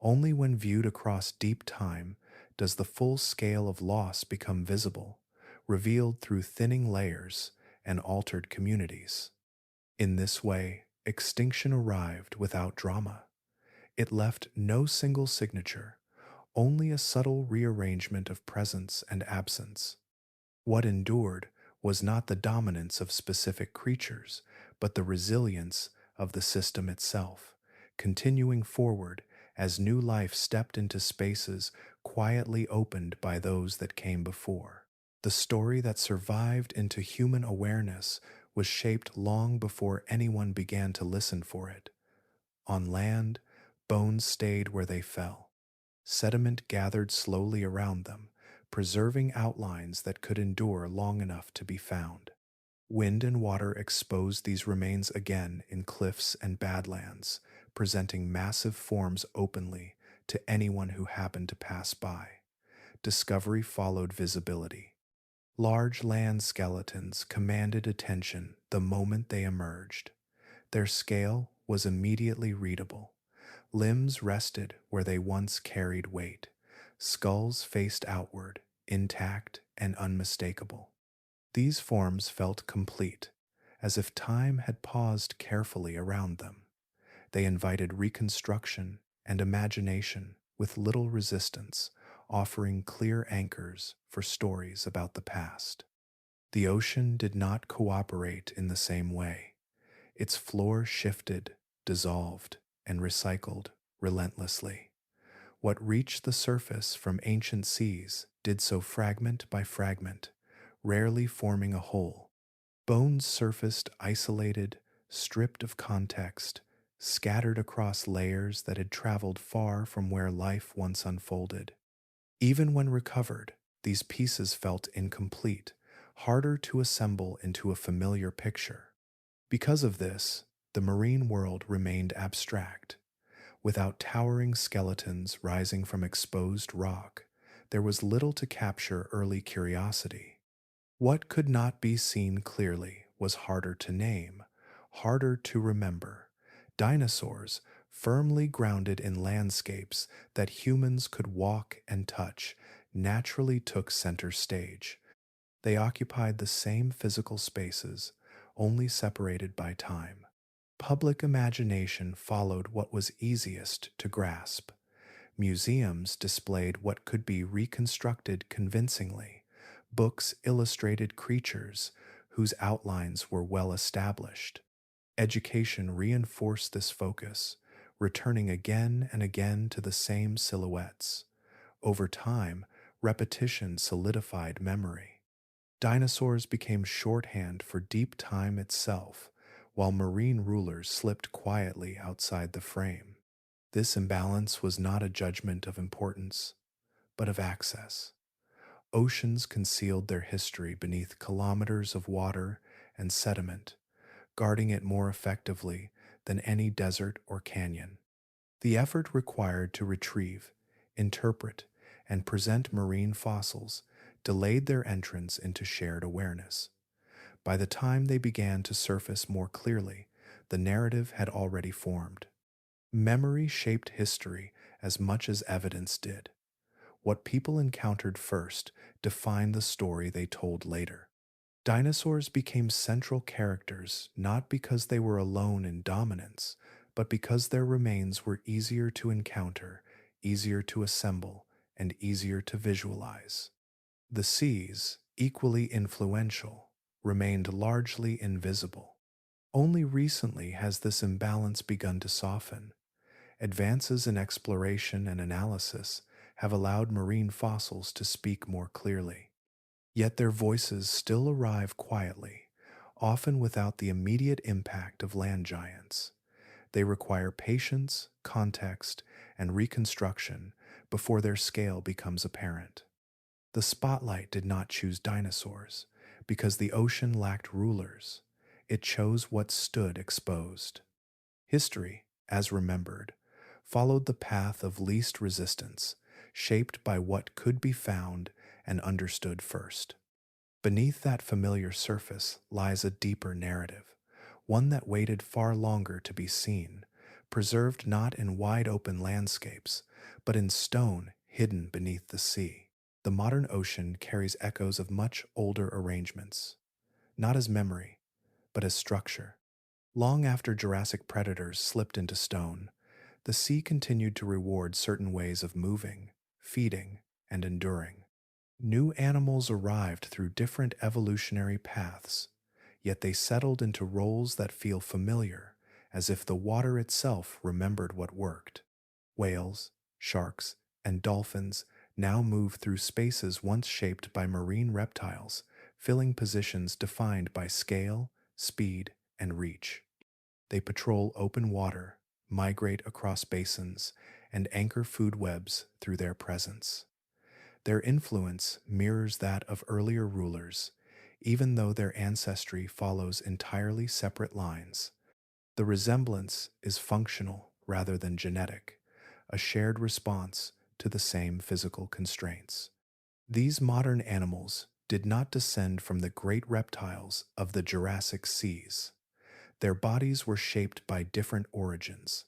Only when viewed across deep time does the full scale of loss become visible, revealed through thinning layers and altered communities. In this way, extinction arrived without drama. It left no single signature, only a subtle rearrangement of presence and absence. What endured was not the dominance of specific creatures, but the resilience of the system itself, continuing forward as new life stepped into spaces quietly opened by those that came before. The story that survived into human awareness was shaped long before anyone began to listen for it. On land, bones stayed where they fell. Sediment gathered slowly around them, preserving outlines that could endure long enough to be found. Wind and water exposed these remains again in cliffs and badlands, presenting massive forms openly to anyone who happened to pass by. Discovery followed visibility. Large land skeletons commanded attention the moment they emerged. Their scale was immediately readable. Limbs rested where they once carried weight. Skulls faced outward, intact and unmistakable. These forms felt complete, as if time had paused carefully around them. They invited reconstruction and imagination with little resistance, offering clear anchors for stories about the past. The ocean did not cooperate in the same way. Its floor shifted, dissolved, and recycled relentlessly. What reached the surface from ancient seas did so fragment by fragment, rarely forming a whole. Bones surfaced isolated, stripped of context, scattered across layers that had traveled far from where life once unfolded. Even when recovered, these pieces felt incomplete, harder to assemble into a familiar picture. Because of this, the marine world remained abstract. Without towering skeletons rising from exposed rock, there was little to capture early curiosity. What could not be seen clearly was harder to name, harder to remember. Dinosaurs, firmly grounded in landscapes that humans could walk and touch, naturally took center stage. They occupied the same physical spaces, only separated by time. Public imagination followed what was easiest to grasp. Museums displayed what could be reconstructed convincingly. Books illustrated creatures whose outlines were well established. Education reinforced this focus, returning again and again to the same silhouettes. Over time, repetition solidified memory. Dinosaurs became shorthand for deep time itself, while marine rulers slipped quietly outside the frame. This imbalance was not a judgment of importance, but of access. Oceans concealed their history beneath kilometers of water and sediment, guarding it more effectively than any desert or canyon. The effort required to retrieve, interpret, and present marine fossils delayed their entrance into shared awareness. By the time they began to surface more clearly, the narrative had already formed. Memory shaped history as much as evidence did. What people encountered first defined the story they told later. Dinosaurs became central characters not because they were alone in dominance, but because their remains were easier to encounter, easier to assemble, and easier to visualize. The seas, equally influential, remained largely invisible. Only recently has this imbalance begun to soften. Advances in exploration and analysis have allowed marine fossils to speak more clearly. Yet their voices still arrive quietly, often without the immediate impact of land giants. They require patience, context, and reconstruction before their scale becomes apparent. The spotlight did not choose dinosaurs because the ocean lacked rulers. It chose what stood exposed. History, as remembered, followed the path of least resistance, shaped by what could be found and understood first. Beneath that familiar surface lies a deeper narrative, one that waited far longer to be seen, preserved not in wide open landscapes, but in stone hidden beneath the sea. The modern ocean carries echoes of much older arrangements, not as memory, but as structure. Long after Jurassic predators slipped into stone, the sea continued to reward certain ways of moving, feeding, and enduring. New animals arrived through different evolutionary paths, yet they settled into roles that feel familiar, as if the water itself remembered what worked. Whales, sharks, and dolphins now move through spaces once shaped by marine reptiles, filling positions defined by scale, speed, and reach. They patrol open water, migrate across basins, and anchor food webs through their presence. Their influence mirrors that of earlier rulers, even though their ancestry follows entirely separate lines. The resemblance is functional rather than genetic, a shared response to the same physical constraints. These modern animals did not descend from the great reptiles of the Jurassic seas. Their bodies were shaped by different origins,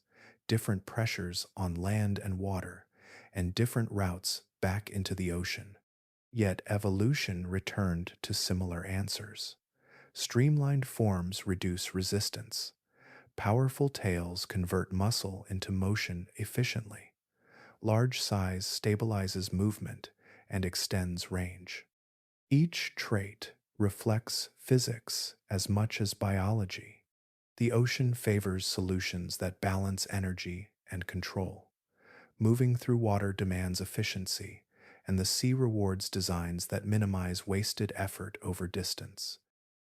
different pressures on land and water, and different routes back into the ocean. Yet evolution returned to similar answers. Streamlined forms reduce resistance. Powerful tails convert muscle into motion efficiently. Large size stabilizes movement and extends range. Each trait reflects physics as much as biology. The ocean favors solutions that balance energy and control. Moving through water demands efficiency, and the sea rewards designs that minimize wasted effort over distance.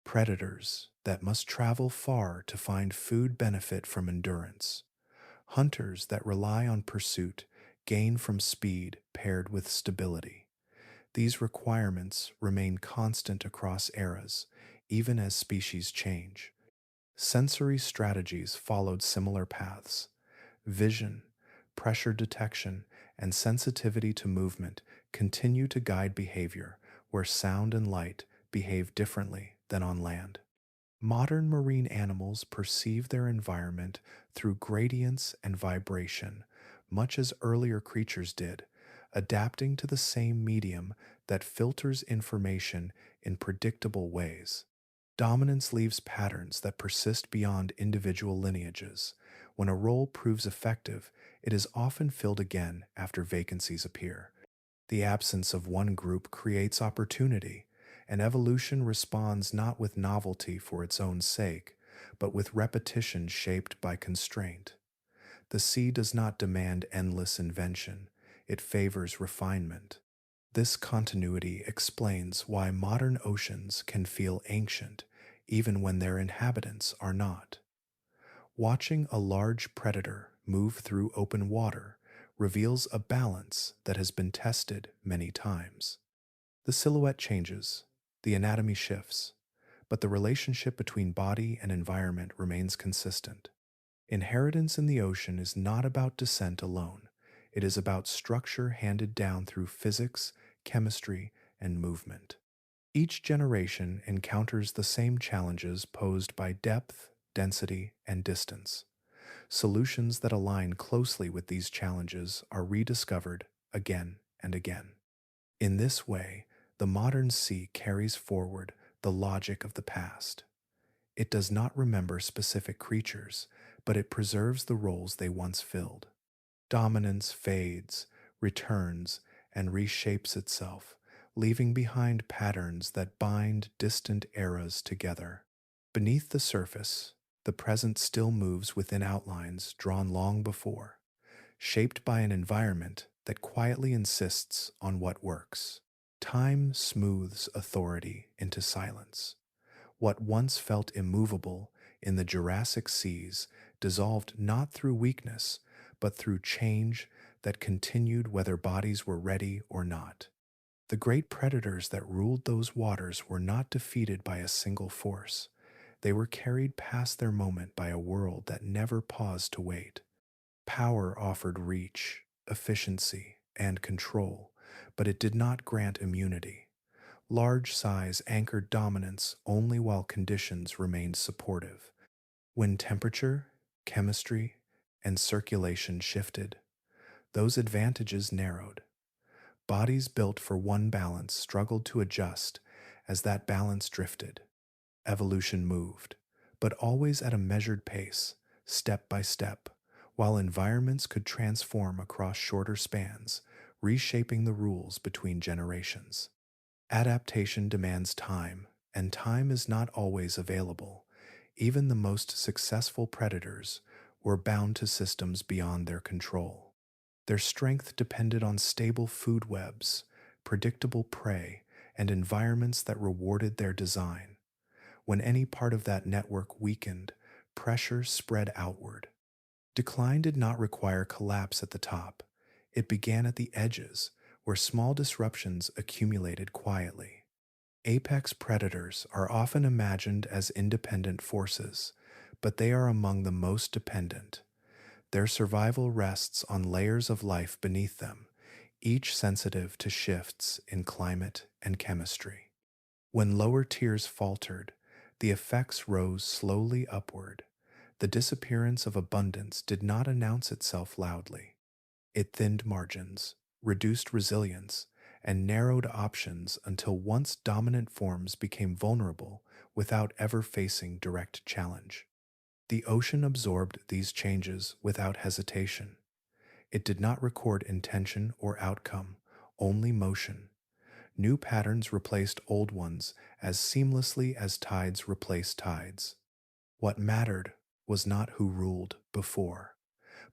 Predators that must travel far to find food benefit from endurance. Hunters that rely on pursuit gain from speed paired with stability. These requirements remain constant across eras, even as species change. Sensory strategies followed similar paths. Vision, pressure detection, and sensitivity to movement continue to guide behavior where sound and light behave differently than on land. Modern marine animals perceive their environment through gradients and vibration, much as earlier creatures did, adapting to the same medium that filters information in predictable ways. Dominance leaves patterns that persist beyond individual lineages. When a role proves effective, it is often filled again after vacancies appear. The absence of one group creates opportunity, and evolution responds not with novelty for its own sake, but with repetition shaped by constraint. The sea does not demand endless invention, it favors refinement. This continuity explains why modern oceans can feel ancient even when their inhabitants are not. Watching a large predator move through open water reveals a balance that has been tested many times. The silhouette changes, the anatomy shifts, but the relationship between body and environment remains consistent. Inheritance in the ocean is not about descent alone. It is about structure handed down through physics, chemistry, and movement. Each generation encounters the same challenges posed by depth, density, and distance. Solutions that align closely with these challenges are rediscovered again and again. In this way, the modern sea carries forward the logic of the past. It does not remember specific creatures, but it preserves the roles they once filled. Dominance fades, returns, and reshapes itself, leaving behind patterns that bind distant eras together. Beneath the surface, the present still moves within outlines drawn long before, shaped by an environment that quietly insists on what works. Time smooths authority into silence. What once felt immovable in the Jurassic seas dissolved not through weakness, but through change that continued whether bodies were ready or not. The great predators that ruled those waters were not defeated by a single force. They were carried past their moment by a world that never paused to wait. Power offered reach, efficiency, and control, but it did not grant immunity. Large size anchored dominance only while conditions remained supportive. When temperature, chemistry, and circulation shifted, those advantages narrowed. Bodies built for one balance struggled to adjust as that balance drifted. Evolution moved, but always at a measured pace, step by step, while environments could transform across shorter spans, reshaping the rules between generations. Adaptation demands time, and time is not always available. Even the most successful predators were bound to systems beyond their control. Their strength depended on stable food webs, predictable prey, and environments that rewarded their design. When any part of that network weakened, pressure spread outward. Decline did not require collapse at the top. It began at the edges, where small disruptions accumulated quietly. Apex predators are often imagined as independent forces, but they are among the most dependent. Their survival rests on layers of life beneath them, each sensitive to shifts in climate and chemistry. When lower tiers faltered, the effects rose slowly upward. The disappearance of abundance did not announce itself loudly. It thinned margins, reduced resilience, and narrowed options until once dominant forms became vulnerable without ever facing direct challenge. The ocean absorbed these changes without hesitation. It did not record intention or outcome, only motion. New patterns replaced old ones as seamlessly as tides replace tides. What mattered was not who ruled before,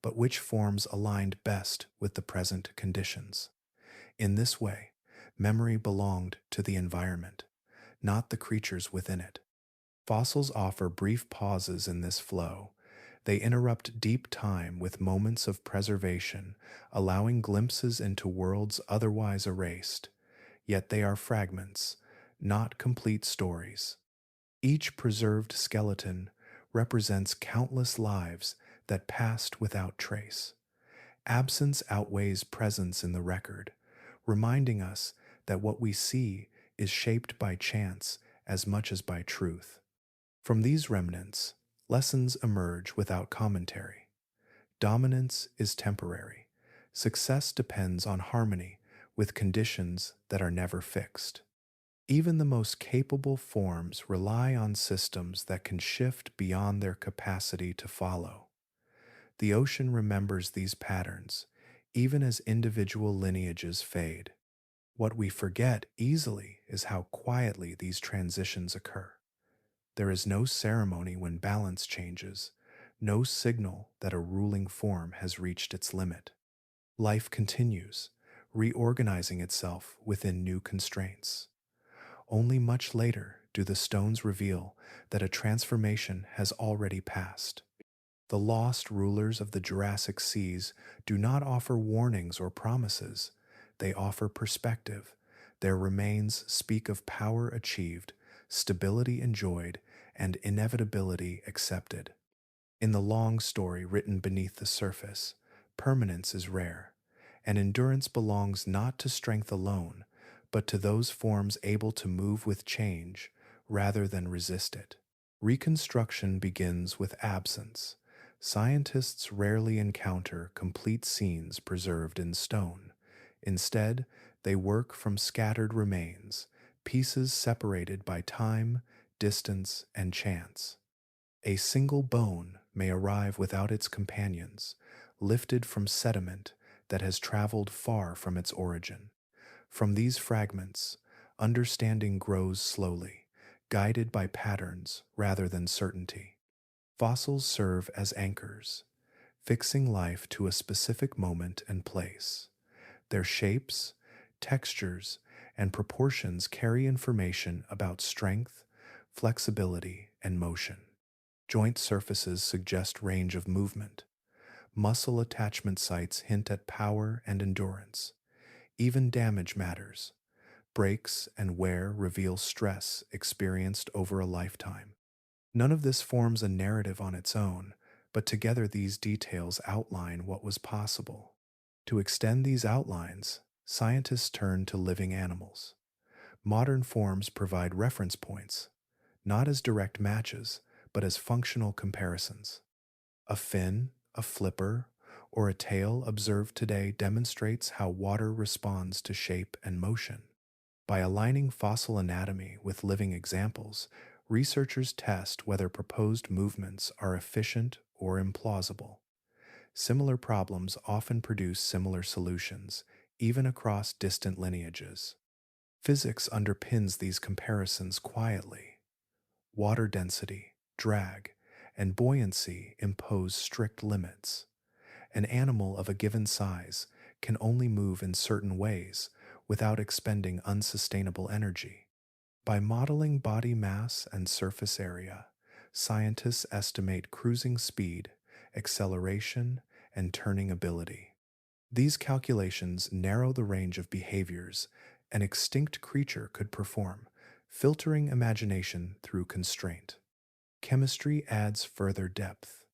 but which forms aligned best with the present conditions. In this way, memory belonged to the environment, not the creatures within it. Fossils offer brief pauses in this flow. They interrupt deep time with moments of preservation, allowing glimpses into worlds otherwise erased. Yet they are fragments, not complete stories. Each preserved skeleton represents countless lives that passed without trace. Absence outweighs presence in the record, reminding us that what we see is shaped by chance as much as by truth. From these remnants, lessons emerge without commentary. Dominance is temporary. Success depends on harmony with conditions that are never fixed. Even the most capable forms rely on systems that can shift beyond their capacity to follow. The ocean remembers these patterns, even as individual lineages fade. What we forget easily is how quietly these transitions occur. There is no ceremony when balance changes, no signal that a ruling form has reached its limit. Life continues, reorganizing itself within new constraints. Only much later do the stones reveal that a transformation has already passed. The lost rulers of the Jurassic seas do not offer warnings or promises, they offer perspective. Their remains speak of power achieved, stability enjoyed, and inevitability accepted. In the long story written beneath the surface, permanence is rare, and endurance belongs not to strength alone, but to those forms able to move with change rather than resist it. Reconstruction begins with absence. Scientists rarely encounter complete scenes preserved in stone. Instead, they work from scattered remains, pieces separated by time, distance, and chance. A single bone may arrive without its companions, lifted from sediment that has traveled far from its origin. From these fragments, understanding grows slowly, guided by patterns rather than certainty. Fossils serve as anchors, fixing life to a specific moment and place. Their shapes, textures, and proportions carry information about strength, flexibility, and motion. Joint surfaces suggest range of movement. Muscle attachment sites hint at power and endurance. Even damage matters. Breaks and wear reveal stress experienced over a lifetime. None of this forms a narrative on its own, but together these details outline what was possible. To extend these outlines, scientists turn to living animals. Modern forms provide reference points, not as direct matches, but as functional comparisons. A fin, a flipper, or a tail observed today demonstrates how water responds to shape and motion. By aligning fossil anatomy with living examples, researchers test whether proposed movements are efficient or implausible. Similar problems often produce similar solutions, even across distant lineages. Physics underpins these comparisons quietly. Water density, drag, and buoyancy impose strict limits. An animal of a given size can only move in certain ways without expending unsustainable energy. By modeling body mass and surface area, scientists estimate cruising speed, acceleration, and turning ability. These calculations narrow the range of behaviors an extinct creature could perform, filtering imagination through constraint. Chemistry adds further depth.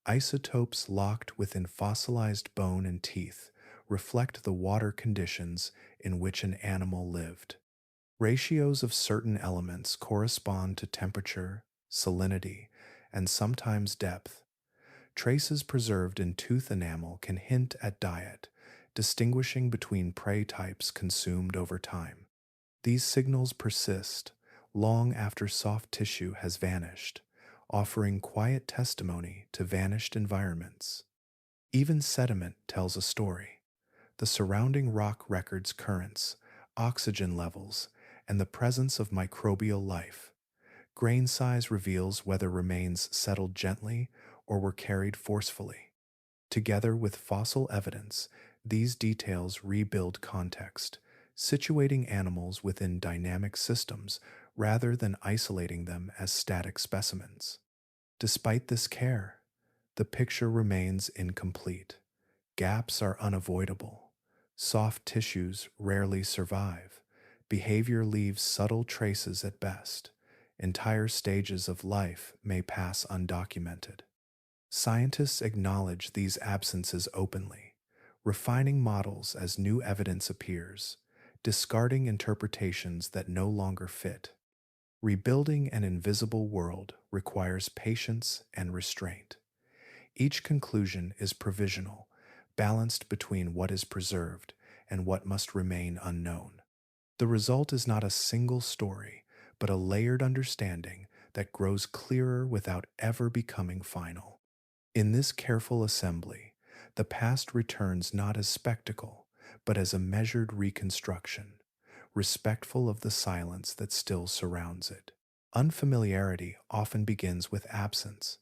Isotopes locked within fossilized bone and teeth reflect the water conditions in which an animal lived. Ratios of certain elements correspond to temperature, salinity, and sometimes depth. Traces preserved in tooth enamel can hint at diet, distinguishing between prey types consumed over time. These signals persist long after soft tissue has vanished, offering quiet testimony to vanished environments. Even sediment tells a story. The surrounding rock records currents, oxygen levels, and the presence of microbial life. Grain size reveals whether remains settled gently or were carried forcefully. Together with fossil evidence, these details rebuild context, situating animals within dynamic systems rather than isolating them as static specimens. Despite this care, the picture remains incomplete. Gaps are unavoidable. Soft tissues rarely survive. Behavior leaves subtle traces at best. Entire stages of life may pass undocumented. Scientists acknowledge these absences openly, refining models as new evidence appears, discarding interpretations that no longer fit. Rebuilding an invisible world requires patience and restraint. Each conclusion is provisional, balanced between what is preserved and what must remain unknown. The result is not a single story, but a layered understanding that grows clearer without ever becoming final. In this careful assembly, the past returns not as spectacle, but as a measured reconstruction, respectful of the silence that still surrounds it. Unfamiliarity often begins with absence.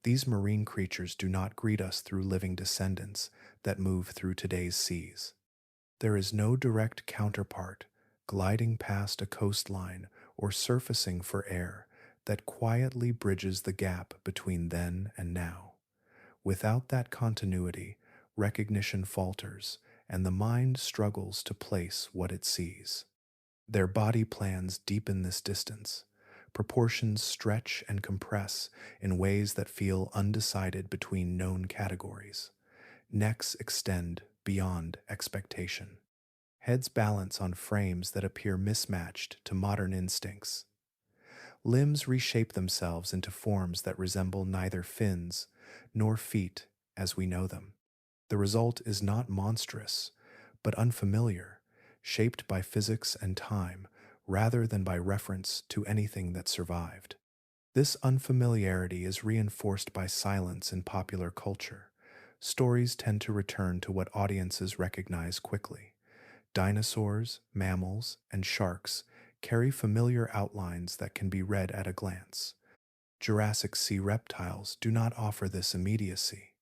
These marine creatures do not greet us through living descendants that move through today's seas. There is no direct counterpart, gliding past a coastline or surfacing for air that quietly bridges the gap between then and now. Without that continuity, recognition falters, and the mind struggles to place what it sees. Their body plans deepen this distance. Proportions stretch and compress in ways that feel undecided between known categories. Necks extend beyond expectation. Heads balance on frames that appear mismatched to modern instincts. Limbs reshape themselves into forms that resemble neither fins nor feet as we know them. The result is not monstrous, but unfamiliar, shaped by physics and time rather than by reference to anything that survived. This unfamiliarity is reinforced by silence in popular culture. Stories tend to return to what audiences recognize quickly. Dinosaurs, mammals, and sharks carry familiar outlines that can be read at a glance. Jurassic sea reptiles do not offer this immediacy.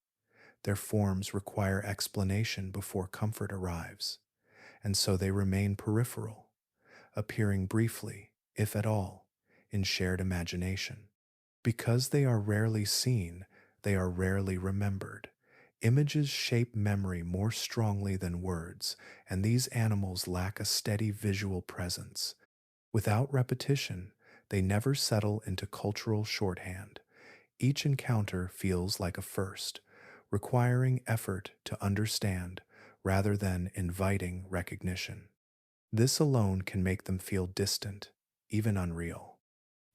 Their forms require explanation before comfort arrives, and so they remain peripheral, appearing briefly, if at all, in shared imagination. Because they are rarely seen, they are rarely remembered. Images shape memory more strongly than words, and these animals lack a steady visual presence. Without repetition, they never settle into cultural shorthand. Each encounter feels like a first, requiring effort to understand rather than inviting recognition. This alone can make them feel distant, even unreal.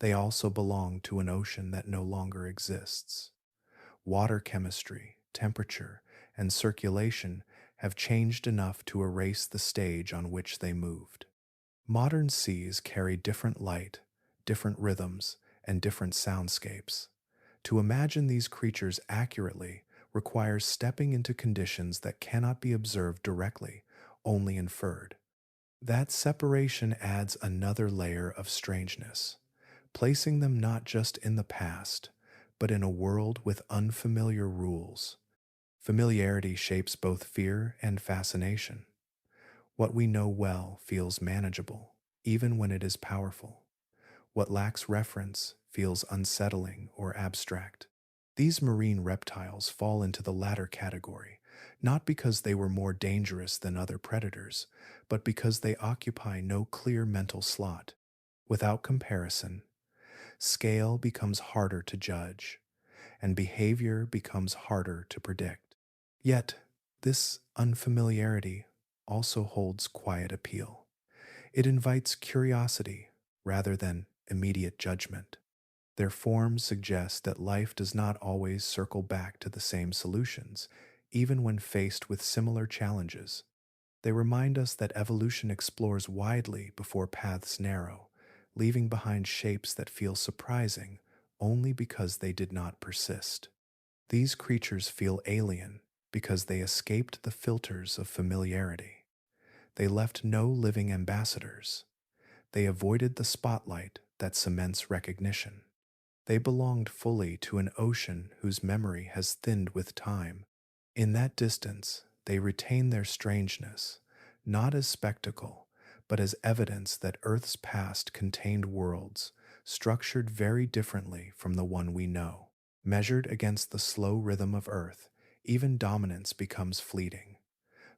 They also belong to an ocean that no longer exists. Water chemistry, temperature, and circulation have changed enough to erase the stage on which they moved. Modern seas carry different light, different rhythms, and different soundscapes. To imagine these creatures accurately requires stepping into conditions that cannot be observed directly, only inferred. That separation adds another layer of strangeness, placing them not just in the past, but in a world with unfamiliar rules. Familiarity shapes both fear and fascination. What we know well feels manageable, even when it is powerful. What lacks reference feels unsettling or abstract. These marine reptiles fall into the latter category, not because they were more dangerous than other predators, but because they occupy no clear mental slot. Without comparison, scale becomes harder to judge, and behavior becomes harder to predict. Yet, this unfamiliarity also holds quiet appeal. It invites curiosity rather than immediate judgment. Their forms suggest that life does not always circle back to the same solutions, even when faced with similar challenges. They remind us that evolution explores widely before paths narrow, leaving behind shapes that feel surprising only because they did not persist. These creatures feel alien because they escaped the filters of familiarity. They left no living ambassadors. They avoided the spotlight that cements recognition. They belonged fully to an ocean whose memory has thinned with time. In that distance, they retain their strangeness, not as spectacle, but as evidence that Earth's past contained worlds structured very differently from the one we know. Measured against the slow rhythm of Earth, even dominance becomes fleeting.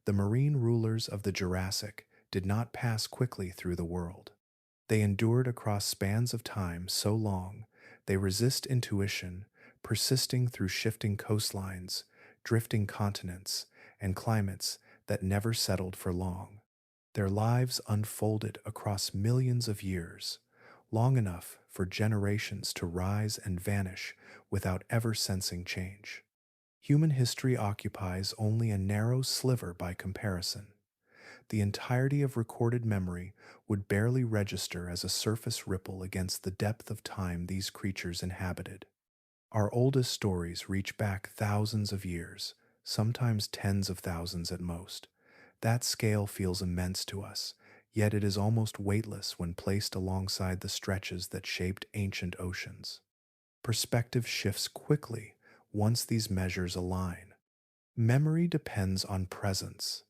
The marine rulers of the Jurassic did not pass quickly through the world. They endured across spans of time so long, they resist intuition, persisting through shifting coastlines, drifting continents, and climates that never settled for long. Their lives unfolded across millions of years, long enough for generations to rise and vanish without ever sensing change. Human history occupies only a narrow sliver by comparison. The entirety of recorded memory would barely register as a surface ripple against the depth of time these creatures inhabited. Our oldest stories reach back thousands of years, sometimes tens of thousands at most. That scale feels immense to us, yet it is almost weightless when placed alongside the stretches that shaped ancient oceans. Perspective shifts quickly once these measures align. Memory depends on presence.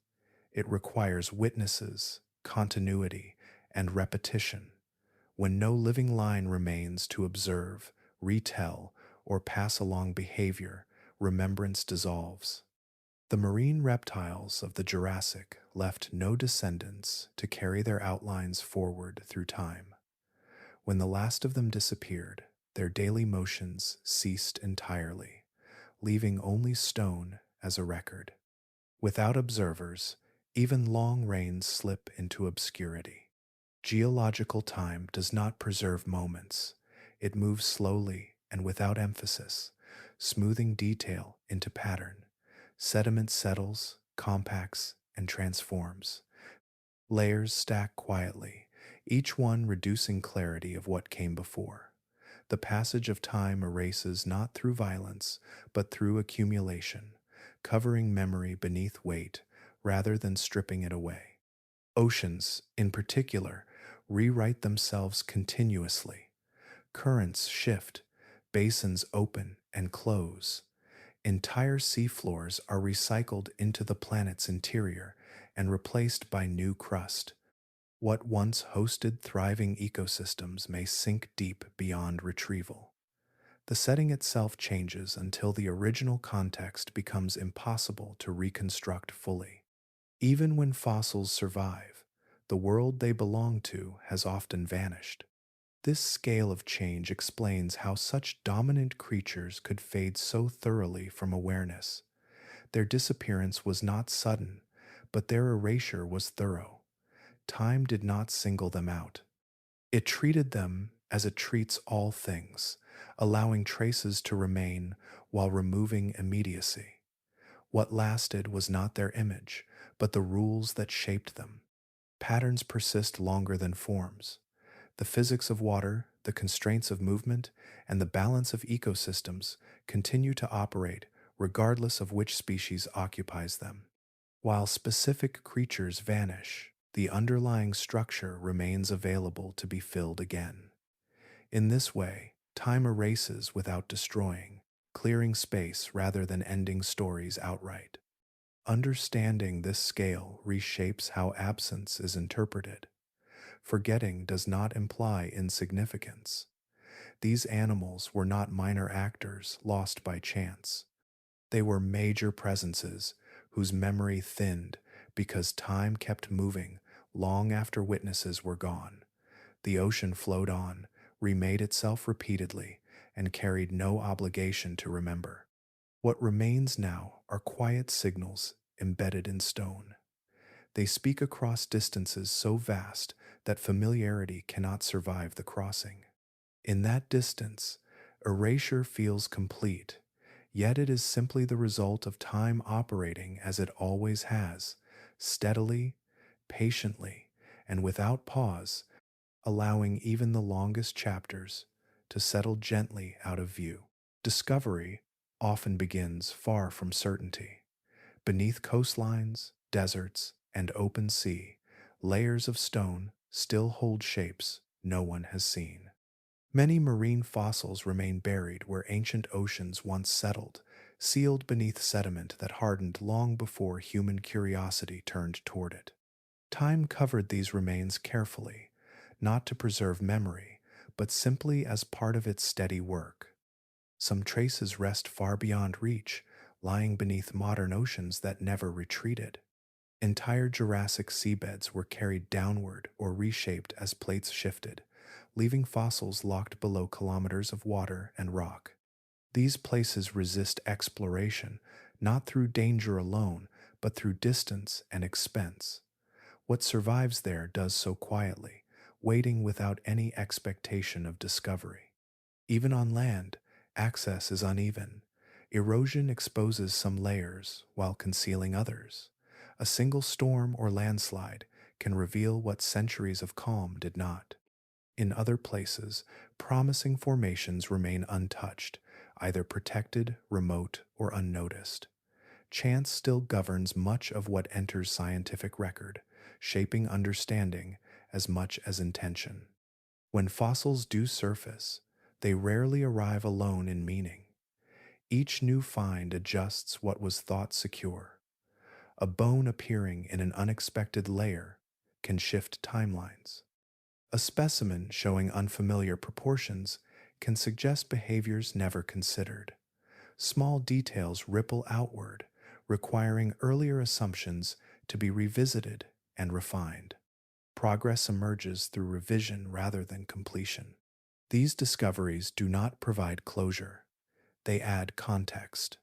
It requires witnesses, continuity, and repetition. When no living line remains to observe, retell, or pass along behavior, remembrance dissolves. The marine reptiles of the Jurassic left no descendants to carry their outlines forward through time. When the last of them disappeared, their daily motions ceased entirely, leaving only stone as a record. Without observers, even long rains slip into obscurity. Geological time does not preserve moments. It moves slowly and without emphasis, smoothing detail into pattern. Sediment settles, compacts, and transforms. Layers stack quietly, each one reducing clarity of what came before. The passage of time erases not through violence, but through accumulation, covering memory beneath weight rather than stripping it away. Oceans, in particular, rewrite themselves continuously. Currents shift, basins open and close. Entire seafloors are recycled into the planet's interior and replaced by new crust. What once hosted thriving ecosystems may sink deep beyond retrieval. The setting itself changes until the original context becomes impossible to reconstruct fully. Even when fossils survive, the world they belong to has often vanished. This scale of change explains how such dominant creatures could fade so thoroughly from awareness. Their disappearance was not sudden, but their erasure was thorough. Time did not single them out. It treated them as it treats all things, allowing traces to remain while removing immediacy. What lasted was not their image, but the rules that shaped them. Patterns persist longer than forms. The physics of water, the constraints of movement, and the balance of ecosystems continue to operate regardless of which species occupies them. While specific creatures vanish, the underlying structure remains available to be filled again. In this way, time erases without destroying, clearing space rather than ending stories outright. Understanding this scale reshapes how absence is interpreted. Forgetting does not imply insignificance. These animals were not minor actors lost by chance. They were major presences whose memory thinned because time kept moving long after witnesses were gone. The ocean flowed on, remade itself repeatedly, and carried no obligation to remember. What remains now are quiet signals embedded in stone. They speak across distances so vast that familiarity cannot survive the crossing. In that distance, erasure feels complete, yet it is simply the result of time operating as it always has, steadily, patiently, and without pause, allowing even the longest chapters to settle gently out of view. Discovery often begins far from certainty. Beneath coastlines, deserts, and open sea, layers of stone still hold shapes no one has seen. Many marine fossils remain buried where ancient oceans once settled, sealed beneath sediment that hardened long before human curiosity turned toward it. Time covered these remains carefully, not to preserve memory, but simply as part of its steady work. Some traces rest far beyond reach, lying beneath modern oceans that never retreated. Entire Jurassic seabeds were carried downward or reshaped as plates shifted, leaving fossils locked below kilometers of water and rock. These places resist exploration, not through danger alone, but through distance and expense. What survives there does so quietly, waiting without any expectation of discovery. Even on land, access is uneven. Erosion exposes some layers while concealing others. A single storm or landslide can reveal what centuries of calm did not. In other places, promising formations remain untouched, either protected, remote, or unnoticed. Chance still governs much of what enters scientific record, shaping understanding as much as intention. When fossils do surface, they rarely arrive alone in meaning. Each new find adjusts what was thought secure. A bone appearing in an unexpected layer can shift timelines. A specimen showing unfamiliar proportions can suggest behaviors never considered. Small details ripple outward, requiring earlier assumptions to be revisited and refined. Progress emerges through revision rather than completion. These discoveries do not provide closure. They add context.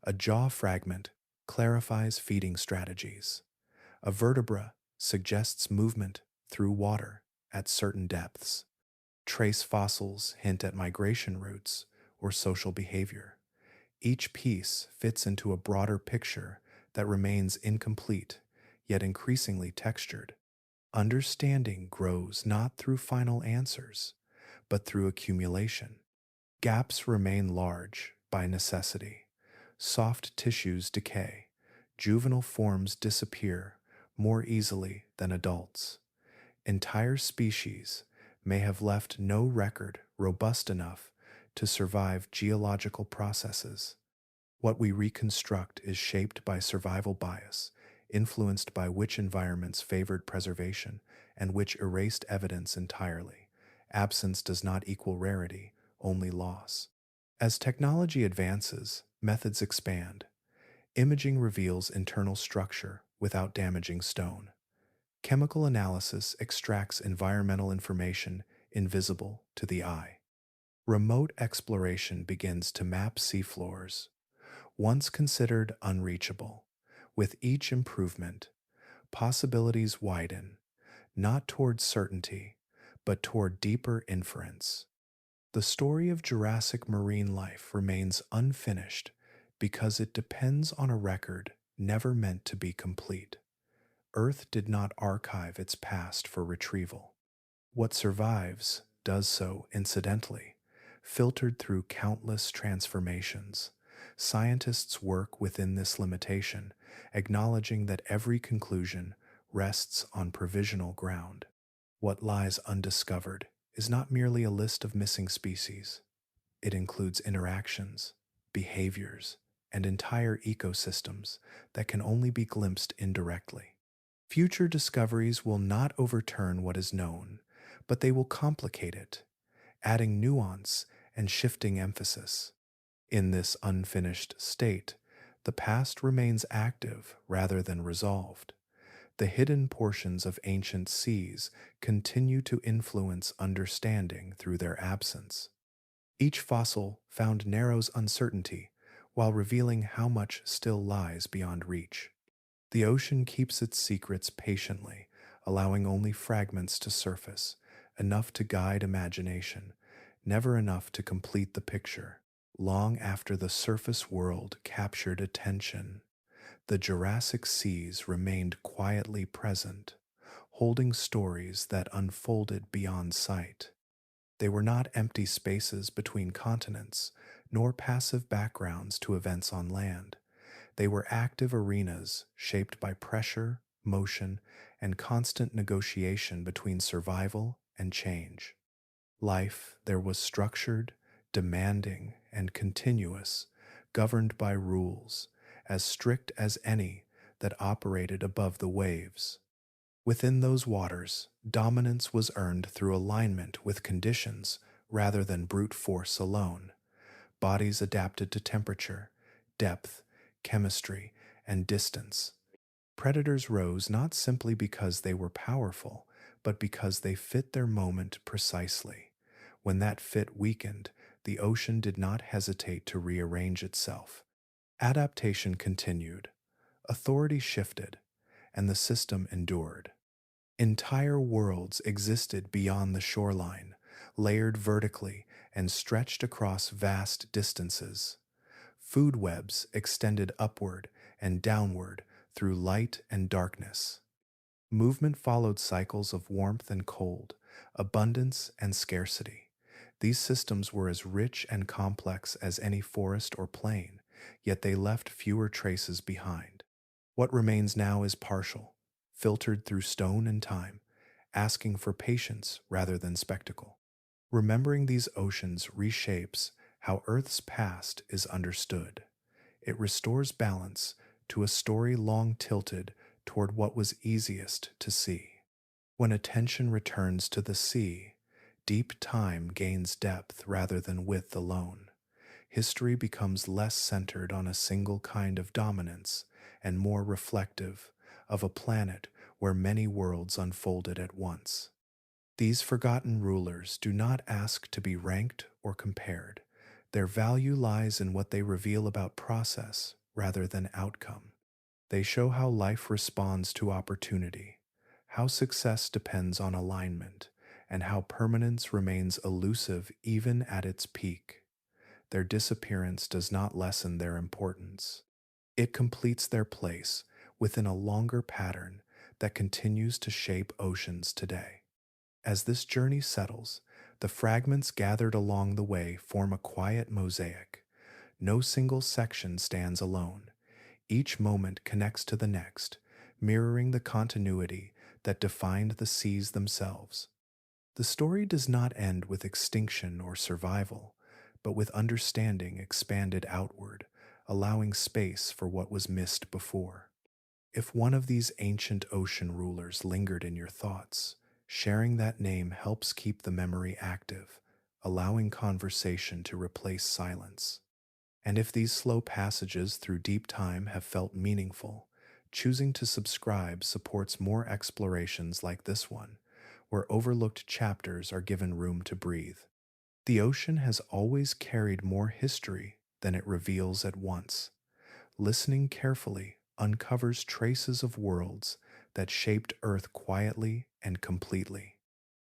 A jaw fragment clarifies feeding strategies. A vertebra suggests movement through water at certain depths. Trace fossils hint at migration routes or social behavior. Each piece fits into a broader picture that remains incomplete, yet increasingly textured. Understanding grows not through final answers, but through accumulation. Gaps remain large by necessity. Soft tissues decay. Juvenile forms disappear more easily than adults. Entire species may have left no record robust enough to survive geological processes. What we reconstruct is shaped by survival bias, influenced by which environments favored preservation and which erased evidence entirely. Absence does not equal rarity, only loss. As technology advances, methods expand. Imaging reveals internal structure without damaging stone. Chemical analysis extracts environmental information invisible to the eye. Remote exploration begins to map seafloors, once considered unreachable. With each improvement, possibilities widen, not toward certainty, but toward deeper inference. The story of Jurassic marine life remains unfinished because it depends on a record never meant to be complete. Earth did not archive its past for retrieval. What survives does so incidentally, filtered through countless transformations. Scientists work within this limitation, acknowledging that every conclusion rests on provisional ground. What lies undiscovered is not merely a list of missing species. It includes interactions, behaviors, and entire ecosystems that can only be glimpsed indirectly. Future discoveries will not overturn what is known, but they will complicate it, adding nuance and shifting emphasis. In this unfinished state, the past remains active rather than resolved. The hidden portions of ancient seas continue to influence understanding through their absence. Each fossil found narrows uncertainty while revealing how much still lies beyond reach. The ocean keeps its secrets patiently, allowing only fragments to surface, enough to guide imagination, never enough to complete the picture. Long after the surface world captured attention, the Jurassic seas remained quietly present, holding stories that unfolded beyond sight. They were not empty spaces between continents, nor passive backgrounds to events on land. They were active arenas shaped by pressure, motion, and constant negotiation between survival and change. Life there was structured, demanding, and continuous, governed by rules, as strict as any that operated above the waves. Within those waters, dominance was earned through alignment with conditions rather than brute force alone. Bodies adapted to temperature, depth, chemistry, and distance. Predators rose not simply because they were powerful, but because they fit their moment precisely. When that fit weakened, the ocean did not hesitate to rearrange itself. Adaptation continued, authority shifted, and the system endured. Entire worlds existed beyond the shoreline, layered vertically and stretched across vast distances. Food webs extended upward and downward through light and darkness. Movement followed cycles of warmth and cold, abundance and scarcity. These systems were as rich and complex as any forest or plain, yet they left fewer traces behind. What remains now is partial, filtered through stone and time, asking for patience rather than spectacle. Remembering these oceans reshapes how Earth's past is understood. It restores balance to a story long tilted toward what was easiest to see. When attention returns to the sea, deep time gains depth rather than width alone. History becomes less centered on a single kind of dominance and more reflective of a planet where many worlds unfolded at once. These forgotten rulers do not ask to be ranked or compared. Their value lies in what they reveal about process rather than outcome. They show how life responds to opportunity, how success depends on alignment, and how permanence remains elusive even at its peak. Their disappearance does not lessen their importance. It completes their place within a longer pattern that continues to shape oceans today. As this journey settles, The fragments gathered along the way form a quiet mosaic. No single section stands alone. Each moment connects to the next, mirroring the continuity that defined the seas themselves. The story does not end with extinction or survival, but with understanding expanded outward, allowing space for what was missed before. If one of these ancient ocean rulers lingered in your thoughts, sharing that name helps keep the memory active, allowing conversation to replace silence. And if these slow passages through deep time have felt meaningful, choosing to subscribe supports more explorations like this one, where overlooked chapters are given room to breathe. The ocean has always carried more history than it reveals at once. Listening carefully uncovers traces of worlds that shaped Earth quietly and completely.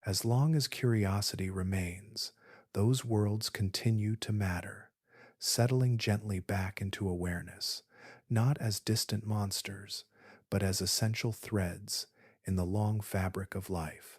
As long as curiosity remains, those worlds continue to matter, settling gently back into awareness, not as distant monsters, but as essential threads in the long fabric of life.